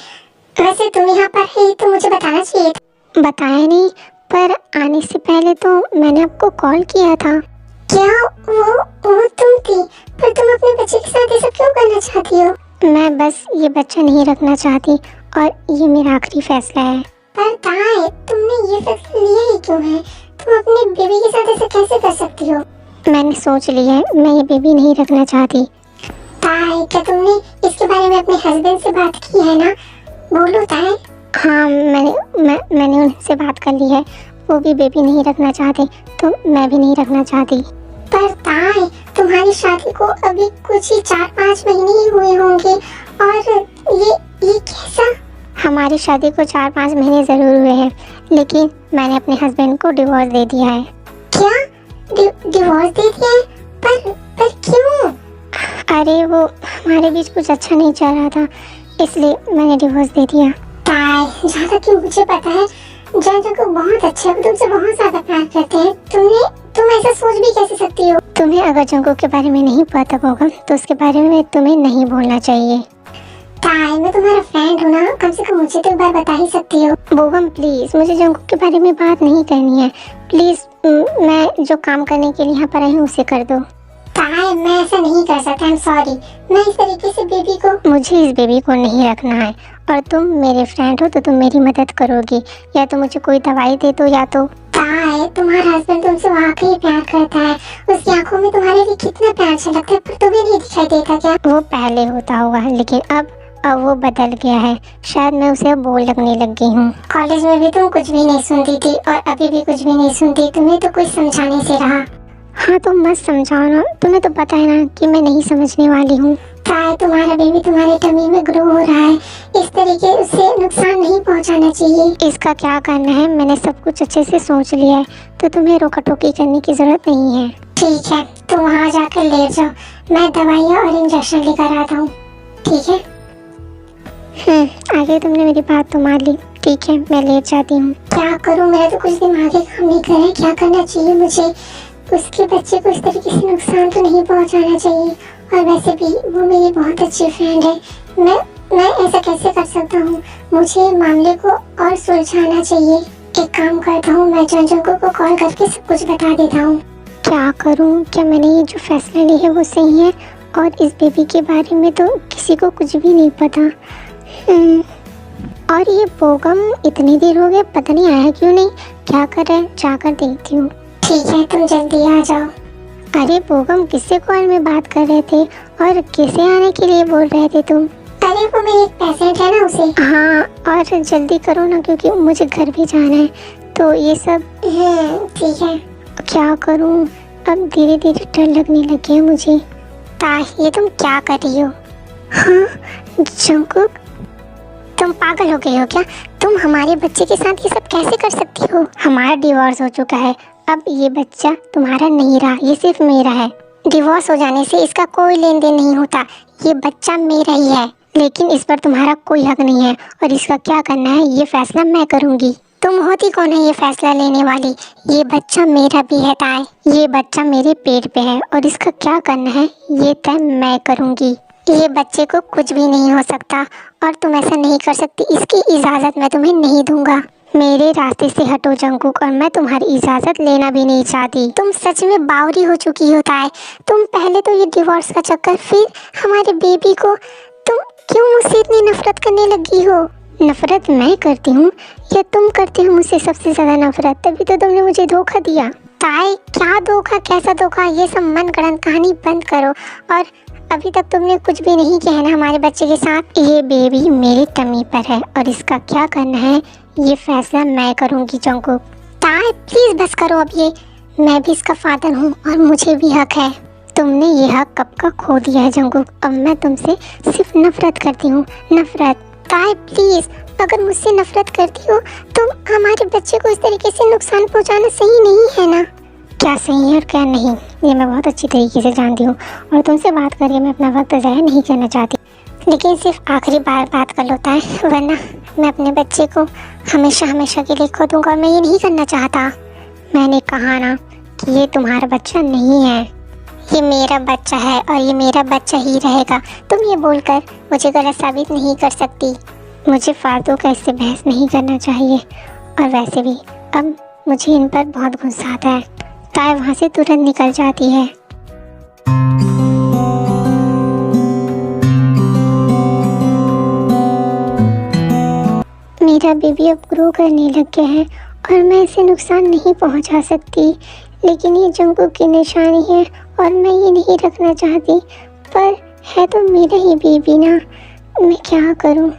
वैसे तुम यहाँ पर है तो मुझे बताना चाहिए था। बताया नहीं, पर आने से पहले तो मैंने आपको कॉल किया था। क्या वो तुम थी? पर तुम अपने बच्चे के साथ ऐसा क्यों करना चाहती हो? मैं बस ये बच्चा नहीं रखना चाहती और ये मेरा आखिरी फैसला है। पर ताई, तुमने ये फैसला लिया ही क्यों है? तुम अपने बेबी के साथ ऐसा कैसे कर सकती हो? मैंने सोच लिया है, मैं ये बेबी नहीं रखना चाहती। ताई, क्या तुमने इसके बारे में अपने हस्बैंड से बात की है ना? बोलो ताई। हाँ, मैंने उनसे बात कर ली है, वो भी बेबी नहीं रखना चाहते, तो मैं भी नहीं रखना चाहती। पर ताई, तुम्हारी शादी को अभी कुछ ही 4-5 महीने ही हुए होंगे और ये कैसा? हमारी शादी को 4-5 महीने ज़रूर हुए हैं, लेकिन मैंने अपने हस्बैंड को डिवोर्स दे दिया है। क्या? डिवोर्स दे दिया है? पर क्यों? अरे वो हमारे बीच कुछ अच्छा नहीं चल रहा था, इसलिए मैंने डिवोर्स दे दिया। ताई, जहाँ तक कि मुझे पता है जंगू बहुत अच्छे हैं, तुमसे बहुत ज़्यादा प्यार करते हैं। तुम ऐसा सोच भी कैसे सकती हो? तुम्हें अगर जंगू के बारे में नहीं पता होगा तो उसके बारे में तुम्हें नहीं बोलना चाहिए। ताई, मैं तुम्हारा फ्रेंड हूँ ना, कम से कम मुझे तो एक बार बता ही सकती हो। बोगम प्लीज़, मुझे जंगू के बारे में बात नहीं करनी है, प्लीज़। मैं जो काम करने के लिए यहाँ पर आई हूँ उसे कर दो। ताई, मैं ऐसा नहीं कर सकता, आई एम सॉरी। मैं इस तरीके से बेबी को मुझे इस बेबी को नहीं रखना है और तुम मेरे फ्रेंड हो तो तुम मेरी मदद करोगी, या तो मुझे कोई दवाई दे दो या तो। ताई, तुम्हारा हस्बैंड तुमसे वाकई प्यार करता है, उसकी आंखों में तुम्हारे लिए कितना प्यार झलकता है, पर तुम्हें नहीं दिखाई देता क्या? वो पहले होता होगा, लेकिन अब वो बदल गया है, शायद मैं उसे बोल लगने लग गई हूँ। कॉलेज में भी तुम कुछ भी नहीं सुनती थी और अभी भी कुछ भी नहीं सुनती, तुम्हें तो कुछ समझाने से रहा। हाँ तो मत समझाओ ना, तुम्हें तो पता है ना कि मैं नहीं समझने वाली हूँ। ताई, तुम्हारा बेबी तुम्हारे टमी में ग्रो हो रहा है, इस तरीके उसे नुकसान नहीं पहुंचाना चाहिए। इसका क्या करना है, मैंने सब कुछ अच्छे से सोच लिया है, तो तुम्हें रोका टोकी करने की जरूरत नहीं है। ठीक है, तुम वहाँ वहाँ जाकर लेट जाओ, मैं दवाइयाँ और इंजेक्शन लेकर आता हूँ, ठीक है? आगे तुमने मेरी बात तो मान ली, ठीक है मैं लेट जाती हूँ। क्या करूँ, मेरा तो कुछ दिमाग ही काम नहीं कर रहा है, क्या करना चाहिए मुझे? उसके बच्चे को इस तरीके से नुकसान तो नहीं पहुँचाना चाहिए, और वैसे भी वो मेरी बहुत अच्छी फ्रेंड है। मैं ऐसा कैसे कर सकता हूँ? मुझे मामले को और सुलझाना चाहिए। एक काम करता हूँ, मैं जंजंगू को कॉल करके सब कुछ बता देता हूँ। क्या करूँ? क्या मैंने ये जो फैसला लिया है वो सही है? और इस बेबी के बारे में तो किसी को कुछ भी नहीं पता। और ये बोगम इतनी देर हो गई, पता नहीं आया क्यों नहीं। क्या कर रहा है, जाकर देखती हूँ। ठीक है, तुम जल्दी आ जाओ। अरे बोगम, किससे कॉल में बात कर रहे थे और किसे आने के लिए बोल रहे थे तुम? अरे वो मेरी एक पेशेंट है ना, उसे। हाँ, और जल्दी करो ना क्योंकि मुझे घर भी जाना है। तो ये सब ठीक है। क्या करूँ? अब धीरे धीरे डर लगने लगी है मुझे। ये तुम क्या कर रही हो? हाँ जंकुक, तुम पागल हो गई हो क्या? तुम हमारे बच्चे के साथ ये सब कैसे कर सकती हो? हमारा डिवोर्स हो चुका है, अब ये बच्चा तुम्हारा नहीं रहा, ये सिर्फ मेरा है। डिवोर्स हो जाने से इसका कोई लेन देन नहीं होता, ये बच्चा मेरा ही है। लेकिन इस पर तुम्हारा कोई हक नहीं है और इसका क्या करना है ये फैसला मैं करूँगी। तुम होती कौन है ये फैसला लेने वाली? ये बच्चा मेरा भी है ताई। ये बच्चा मेरे पेट पे है और इसका क्या करना है ये तय मैं करूँगी। ये बच्चे को कुछ भी नहीं हो सकता और तुम ऐसा नहीं कर सकती, इसकी इजाज़त मैं तुम्हें नहीं दूंगा। मेरे रास्ते से हटो जंकुक, और मैं तुम्हारी इजाज़त लेना भी नहीं चाहती। तुम सच में बावरी हो चुकी होता है। तुम पहले तो ये डिवोर्स का चक्कर, फिर हमारे बेबी को। तुम क्यों मुझसे इतनी नफरत करने लगी हो? नफरत मैं करती हूँ या तुम करते हो मुझसे सबसे ज़्यादा नफरत? तभी तो तुमने मुझे धोखा दिया। ताई, क्या धोखा, कैसा धोखा? ये सब मन गढ़ंत कहानी बंद करो। और अभी तक तुमने कुछ भी नहीं किया है ना हमारे बच्चे के साथ। ये बेबी मेरी टमी पर है और इसका क्या करना है ये फैसला मैं करूँगी जंकुक। ताई प्लीज बस करो अब ये। मैं भी इसका फादर हूँ और मुझे भी हक है। तुमने ये हक कब का खो दिया है जंकुक। अब मैं तुमसे सिर्फ नफरत करती हूँ, नफरत। ताई प्लीज, अगर मुझसे नफरत करती हो तो हमारे बच्चे को इस तरीके से नुकसान पहुँचाना सही नहीं है ना। क्या सही है और क्या नहीं ये मैं बहुत अच्छी तरीके से जानती हूँ, और तुमसे बात करके मैं अपना वक्त ज़ाया नहीं करना चाहती। लेकिन सिर्फ आखिरी बार बात कर लो ताई, वरना मैं अपने बच्चे को हमेशा हमेशा के लिए खो दूंगा और मैं ये नहीं करना चाहता। मैंने कहा ना कि ये तुम्हारा बच्चा नहीं है, ये मेरा बच्चा है और ये मेरा बच्चा ही रहेगा। तुम ये बोलकर मुझे गलत साबित नहीं कर सकती। मुझे फालतू का इससे बहस नहीं करना चाहिए, और वैसे भी अब मुझे इन पर बहुत गुस्सा आता है। ताई वहाँ से तुरंत निकल जाती है। मेरा बेबी अब ग्रो करने लग गया है और मैं इसे नुकसान नहीं पहुंचा सकती, लेकिन ये जंकुक की निशानी है और मैं ये नहीं रखना चाहती, पर है तो मेरा ही बेबी ना। मैं क्या करूं?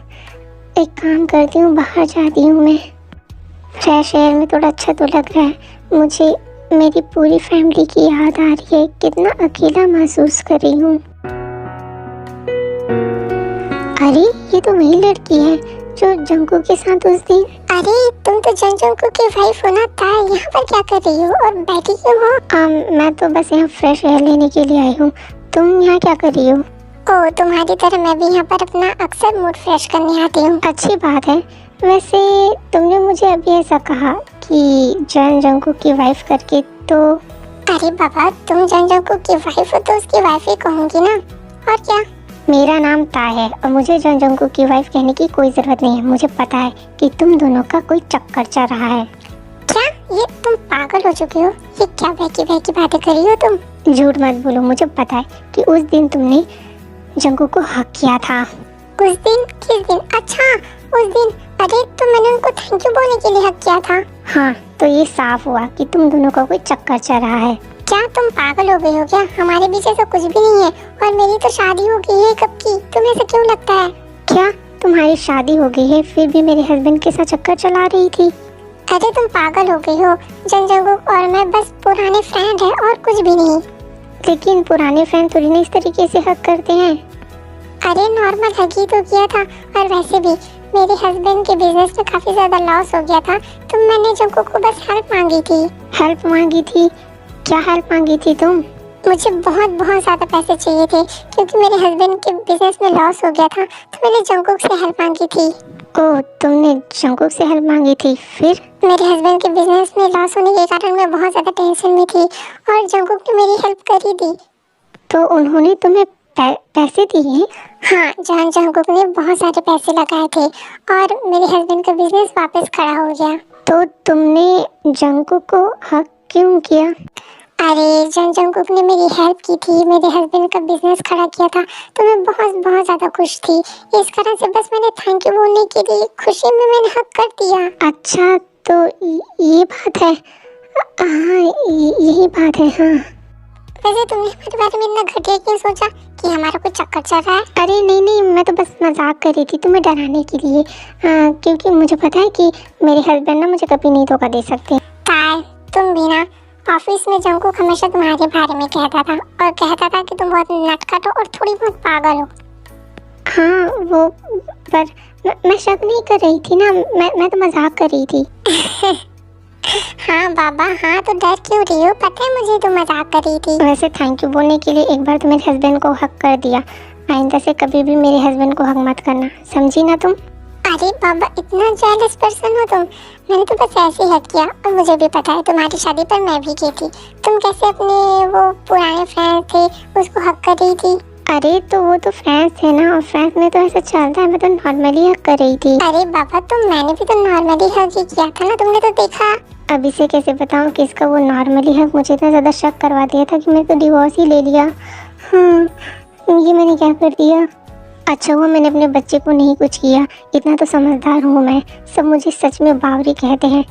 एक काम करती हूँ, बाहर जाती हूँ मैं। फ्रेश एयर में थोड़ा अच्छा तो लग रहा है। मुझे मेरी पूरी फैमिली की याद आ रही है, कितना अकेला महसूस कर रही हूँ। अरे ये तो वही लड़की है जो जंकुक के साथ उस दिन। अरे तुम तो जंकुक की वाइफ हो ना ताई, यहाँ पर क्या कर रही हो और बैठी क्यों हो? मैं तो बस यहाँ फ्रेश एयर लेने के लिए आई हूँ। तुम यहाँ क्या कर रही हो? ओह, तुम्हारी तरह मैं भी यहाँ पर अपना अक्सर मूड फ्रेश करने आती हूँ। अच्छी बात है। वैसे तुमने मुझे अभी ऐसा कहा कि जंकुक की वाइफ करके, तो अरे बाबा, तुम जंकुक की वाइफ हो तो उसकी वाइफ ही कहूँगी ना, और क्या। मेरा नाम ताई है और मुझे जंकुक की वाइफ कहने की कोई ज़रूरत नहीं है। मुझे पता है कि तुम दोनों का कोई चक्कर चल रहा है। क्या? ये तुम पागल हो चुके हो? ये क्या बहकी बहकी बातें कर रही हो तुम? झूठ मत बोलो, मुझे पता है कि उस दिन तुमने जंकुक को हक किया था। उस दिन? किस दिन? अच्छा उस दिन। अरे तो मैंने उनको थैंक यू बोलने के लिए हक किया था। हाँ, तो ये साफ हुआ कि तुम दोनों का कोई चक्कर चल रहा है। क्या तुम पागल हो गई हो क्या? हमारे बीच ऐसा कुछ भी नहीं है और मेरी तो शादी हो गई है कब की। तुम्हें ऐसा क्यों लगता है? क्या तुम्हारी शादी हो गई है फिर भी मेरे हस्बैंड के साथ चक्कर चला रही थी? अरे तुम पागल हो गई हो। जंकुक और मैं बस पुराने फ्रेंड है और कुछ भी नहीं। लेकिन पुराने फ्रेंड थोड़ी ना इस तरीके से हक करते हैं। अरे नॉर्मल हक ही तो किया था, और वैसे भी मेरे हस्बैंड के बिजनेस में काफी ज्यादा लॉस हो गया था, तो मैंने जंकुक को बस हेल्प मांगी थी। हेल्प मांगी थी? क्या हेल्प मांगी थी तुम? मुझे बहुत बहुत ज़्यादा पैसे चाहिए थे क्योंकि मेरे हस्बैंड के बिजनेस में लॉस हो गया था, तो मैंने जंगकुक से हेल्प मांगी थी। ओह, तुमने जंगकुक से हेल्प मांगी थी, फिर? मेरे हस्बैंड के बिजनेस में लॉस होने के कारण मैं बहुत ज़्यादा टेंशन में थी और जंगकुक ने मेरी हेल्प कर ही दी। तो उन्होंने तुम्हें पैसे दिए? हाँ, जंगकुक ने बहुत सारे पैसे लगाए थे और मेरे हस्बैंड का बिजनेस वापस खड़ा हो गया। तो तुमने जंगकुक को हक क्यों किया? अरे जंगकुक ने मेरी हेल्प की थी, मेरे हस्बैंड का बिजनेस खड़ा किया था, तो मैं बहुत बहुत ज़्यादा खुश थी। इस कारण से बस मैंने थैंक यू बोलने के लिए खुशी में मैंने हक कर दिया। अच्छा, तो ये बात है। हाँ, यही बात है। हाँ, वैसे तुमने हमारे बारे में इतना घटिया क्यों सोचा कि हमारा कुछ चक्कर चल रहा है? अरे नहीं नहीं, मैं तो बस मजाक कर रही थी तुम्हें डराने के लिए। क्योंकि मुझे पता है कि मेरे हस्बैंड ना मुझे कभी नहीं धोखा दे सकते। ताय, तुम भी ना ऑफिस में जंगकुक हमेशा तुम्हारे बारे में कहता था और कहता था कि तुम बहुत नटखट हो और थोड़ी बहुत पागल हो। हाँ, वो पर मैं शक नहीं कर रही थी ना, मैं तो मजाक कर रही थी। हाँ बाबा, हाँ तो डर क्यों रही हो? पता है मुझे तुम मजाक कर रही थी। वैसे थैंक यू बोलने के लिए एक बार तो मेरे हस्बैंड को हक कर दिया। आइंदा से कभी भी मेरे हस्बैंड को हक मत करना, समझी ना तुम? अरे बाबा, इतना जेलस पर्सन हो तुम। मैंने तो बस ऐसे ही हक किया और मुझे भी पता है तुम्हारी शादी पर मैं भी की थी। तुम कैसे अपने वो पुराने फ्रेंड थे उसको हक कर रही थी? अरे तो वो तो फ्रेंड्स है ना, और फ्रेंड्स में तो ऐसा चलता है, मैं तो नॉर्मली हक कर रही थी। अरे बाबा, मैंने भी तो नॉर्मली हक ही किया था ना, तुमने तो देखा। अब इसे कैसे बताऊं किसका वो नॉर्मली हक मुझे इतना ज़्यादा शक करवा दिया था कि मेरे को डिवोर्स ही ले लिया। हाँ, ये मैंने क्या कर दिया। अच्छा हुआ मैंने अपने बच्चे को नहीं कुछ किया, इतना तो समझदार हूँ मैं। सब मुझे सच में बावरी कहते हैं,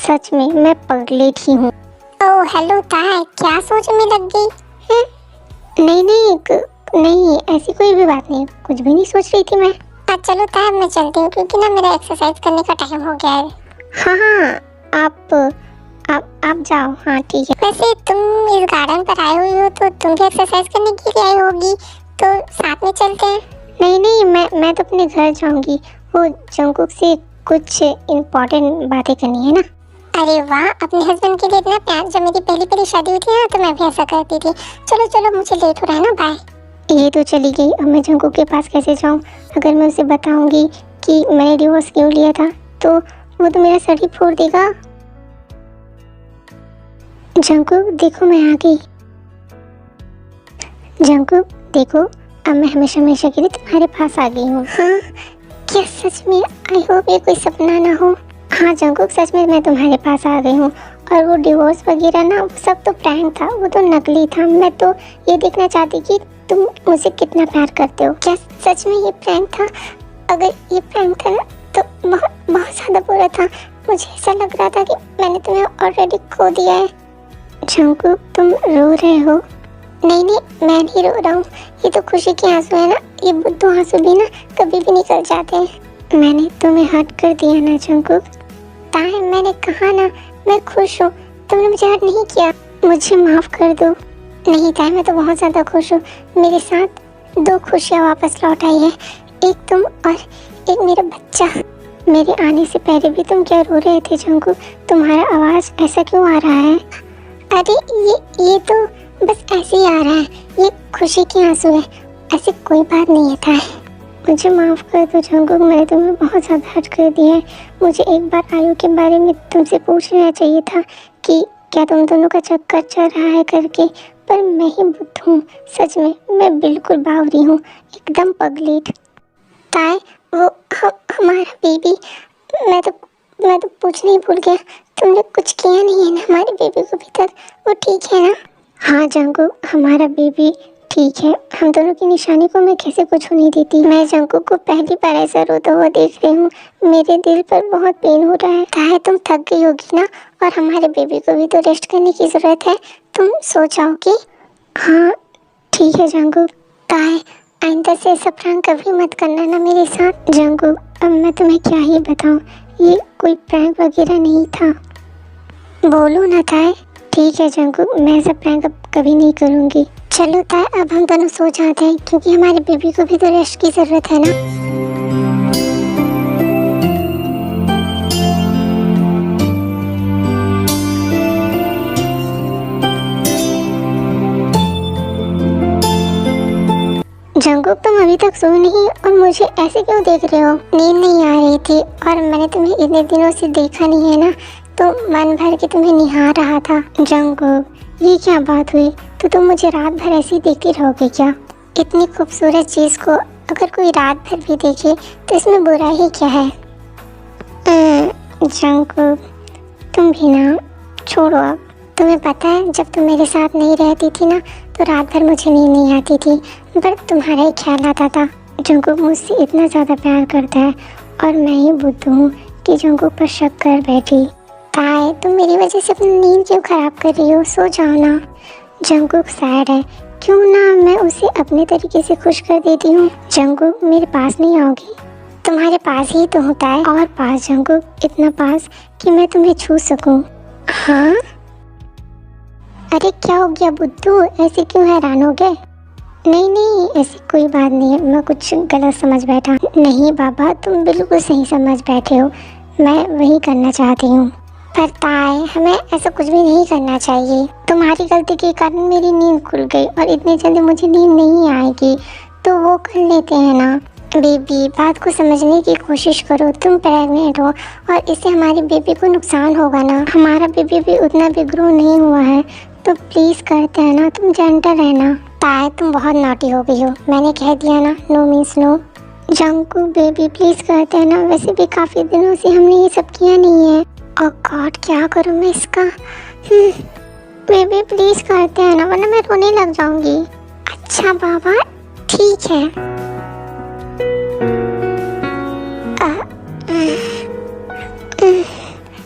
सच में मैं पगलेट ही हूँ। ओह हेलो ताय, क्या सोच में लग गई है? नहीं नहीं, ऐसी कोई भी बात नहीं, कुछ भी नहीं सोच रही थी मैं। चलो ताय, मैं चलती हूँ क्योंकि ना मेरा एक्सरसाइज करने का टाइम हो गया है। हाँ, आप जाओ। हाँ ठीक है। वैसे तुम इस गार्डन पर आई हुई हो तो तुम भी एक्सरसाइज करने के लिए आई होगी, तो साथ में चलते हैं। नहीं, मैं तो अपने घर जाऊंगी, वो जंगकुक से कुछ इम्पोर्टेंट बातें करनी है ना। अरे वाह, अपने हस्बैंड के लिए इतना प्यार। जब मेरी पहली शादी हुई थी ना तो मैं भी ऐसा करती थी। चलो चलो, मुझे लेट हो रहा है ना, बाय। ये तो चली गई, अब मैं जंगकुक के पास कैसे जाऊं? अगर मैं उसे बताऊंगी कि मैंने डिवोर्स क्यों लिया था तो वो तो मेरा सर ही फोड़ देगा। जंगकुक देखो, मैं आ गई। जंगकुक देखो, अब मैं हमेशा के लिए तुम्हारे पास आ गई हूँ। हाँ, क्या सच में? आई होप ये कोई सपना ना हो। हाँ जंगकुक, सच में मैं तुम्हारे पास आ गई हूँ। और वो डिवोर्स वगैरह ना, वो सब तो प्रैंक था, वो तो नकली था। मैं तो ये देखना चाहती कि तुम मुझे कितना प्यार करते हो। क्या सच में ये प्रैंक था? अगर ये प्रैंक था ना तो बहुत बहुत ज़्यादा बुरा था। मुझे ऐसा लग रहा था कि मैंने तुम्हें ऑलरेडी खो दिया है। जंगकुक, तुम रो रहे हो? नहीं, मैं नहीं रो रहा हूँ, ये तो खुशी के आंसू है ना। ये बुद्धू आंसू भी ना कभी भी निकल जाते हैं। मैंने तुम्हें हर्ट कर दिया ना जंगकुक? ताहे, मैंने कहा ना मैं खुश हूँ, तुमने मुझे हर्ट नहीं किया। मुझे माफ़ कर दो। नहीं ताहे, मैं तो बहुत ज़्यादा खुश हूँ। मेरे साथ 2 खुशियाँ वापस लौट आई है, एक तुम और एक मेरा बच्चा। मेरे आने से पहले भी तुम क्या रो रहे थे जंगकुक? तुम्हारा आवाज़ ऐसा क्यों आ रहा है? अरे ये तो बस ऐसे ही आ रहा है, ये खुशी के आंसू है, ऐसी कोई बात नहीं है ताहे। मुझे माफ़ कर दो जंगकुक, मैंने तुम्हें बहुत ज़्यादा हर्ट कर दिया है। मुझे एक बार आयु के बारे में तुमसे पूछ लेना चाहिए था कि क्या तुम दोनों का चक्कर चल रहा है करके, पर मैं ही बुद्ध हूँ। सच में मैं बिल्कुल बावरी हूँ, एकदम पगलेट। ताए, वो हमारा बेबी, मैं तो पूछना ही भूल गया, तुमने कुछ किया नहीं है ना हमारे बेबी को अभी तक? वो ठीक है ना? हाँ जंगकुक, हमारा बेबी ठीक है। हम दोनों की निशानी को मैं कैसे कुछ होने देती। मैं जंगकुक को पहली बार ऐसा रोता हुआ देख रही हूँ, मेरे दिल पर बहुत पेन हो रहा है। ताहे, तुम थक गई होगी ना, और हमारे बेबी को भी तो रेस्ट करने की ज़रूरत है, तुम सो जाओगी। हाँ ठीक है जंगकुक। ताहे, आइंदा से ऐसा प्रैंक कभी मत करना ना मेरे साथ। जंगकुक, अब मैं तुम्हें क्या ही बताऊँ, ये कोई प्रैंक वगैरह नहीं था। बोलो ना ताए। ठीक है जंगकुक, मैं ऐसा प्रैंक अब कभी नहीं करूँगी। चलो ताए, अब हम दोनों सो जाते हैं क्योंकि हमारे बेबी को भी तो रेस्ट की ज़रूरत है ना। जंगकुक तुम अभी तक सोए नहीं और मुझे ऐसे क्यों देख रहे हो? नींद नहीं आ रही थी और मैंने तुम्हें इतने दिनों से देखा नहीं है ना, तो मन भर के तुम्हें निहार रहा था। जंगकुक ये क्या बात हुई? तो तुम मुझे रात भर ऐसे ही देखती रहोगे क्या? इतनी खूबसूरत चीज़ को अगर कोई रात भर भी देखे तो इसमें बुरा ही क्या है? जंगकुक तुम भी ना, छोड़ो अब। तुम्हें पता है जब तुम मेरे साथ नहीं रहती थी ना तो रात भर मुझे नींद नहीं आती थी, पर तुम्हारा ही ख्याल आता था। जंगकुक मुझसे इतना ज़्यादा प्यार करता है और मैं ही बुद्धू हूँ कि जंगकुक पर शक कर बैठी। ताए तुम मेरी वजह से अपनी नींद क्यों ख़राब कर रही हो? सो जाओ ना। जंगकुक सैड है, क्यों ना मैं उसे अपने तरीके से खुश कर देती हूँ। जंगकुक मेरे पास नहीं आओगी? तुम्हारे पास ही तो होता है, और पास जंगकुक, इतना पास कि मैं तुम्हें छू सकूं। हाँ? अरे क्या हो गया बुद्धू, ऐसे क्यों हैरान हो गए? नहीं नहीं ऐसी कोई बात नहीं है, मैं कुछ गलत समझ बैठा। नहीं बाबा तुम बिल्कुल सही समझ बैठे हो, मैं वही करना चाहती हूँ। पर ताए हमें ऐसा कुछ भी नहीं करना चाहिए। तुम्हारी गलती के कारण मेरी नींद खुल गई और इतनी जल्दी मुझे नींद नहीं आएगी, तो वो कर लेते हैं ना। बेबी बात को समझने की कोशिश करो, तुम प्रेग्नेंट हो और इससे हमारी बेबी को नुकसान होगा ना। हमारा बेबी भी उतना भी ग्रो नहीं हुआ है, तो प्लीज़ करते हैं ना, तुम जेंटल रहना। ताए तुम बहुत नॉटी हो गई हो, मैंने कह दिया ना, no means no. Jungkook baby please करते हैं ना, वैसे भी काफ़ी दिनों से हमने ये सब किया नहीं है। ओह गॉड क्या करूँ मैं इसका? बेबी प्लीज़ करते हैं ना, वरना मैं रोने लग जाऊंगी। अच्छा बाबा ठीक है।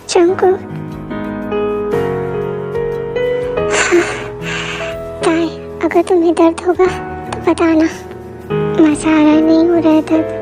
जंगकुक ताए अगर तुम्हें दर्द होगा तो बताना। मसाला नहीं हो रहा है दर्द।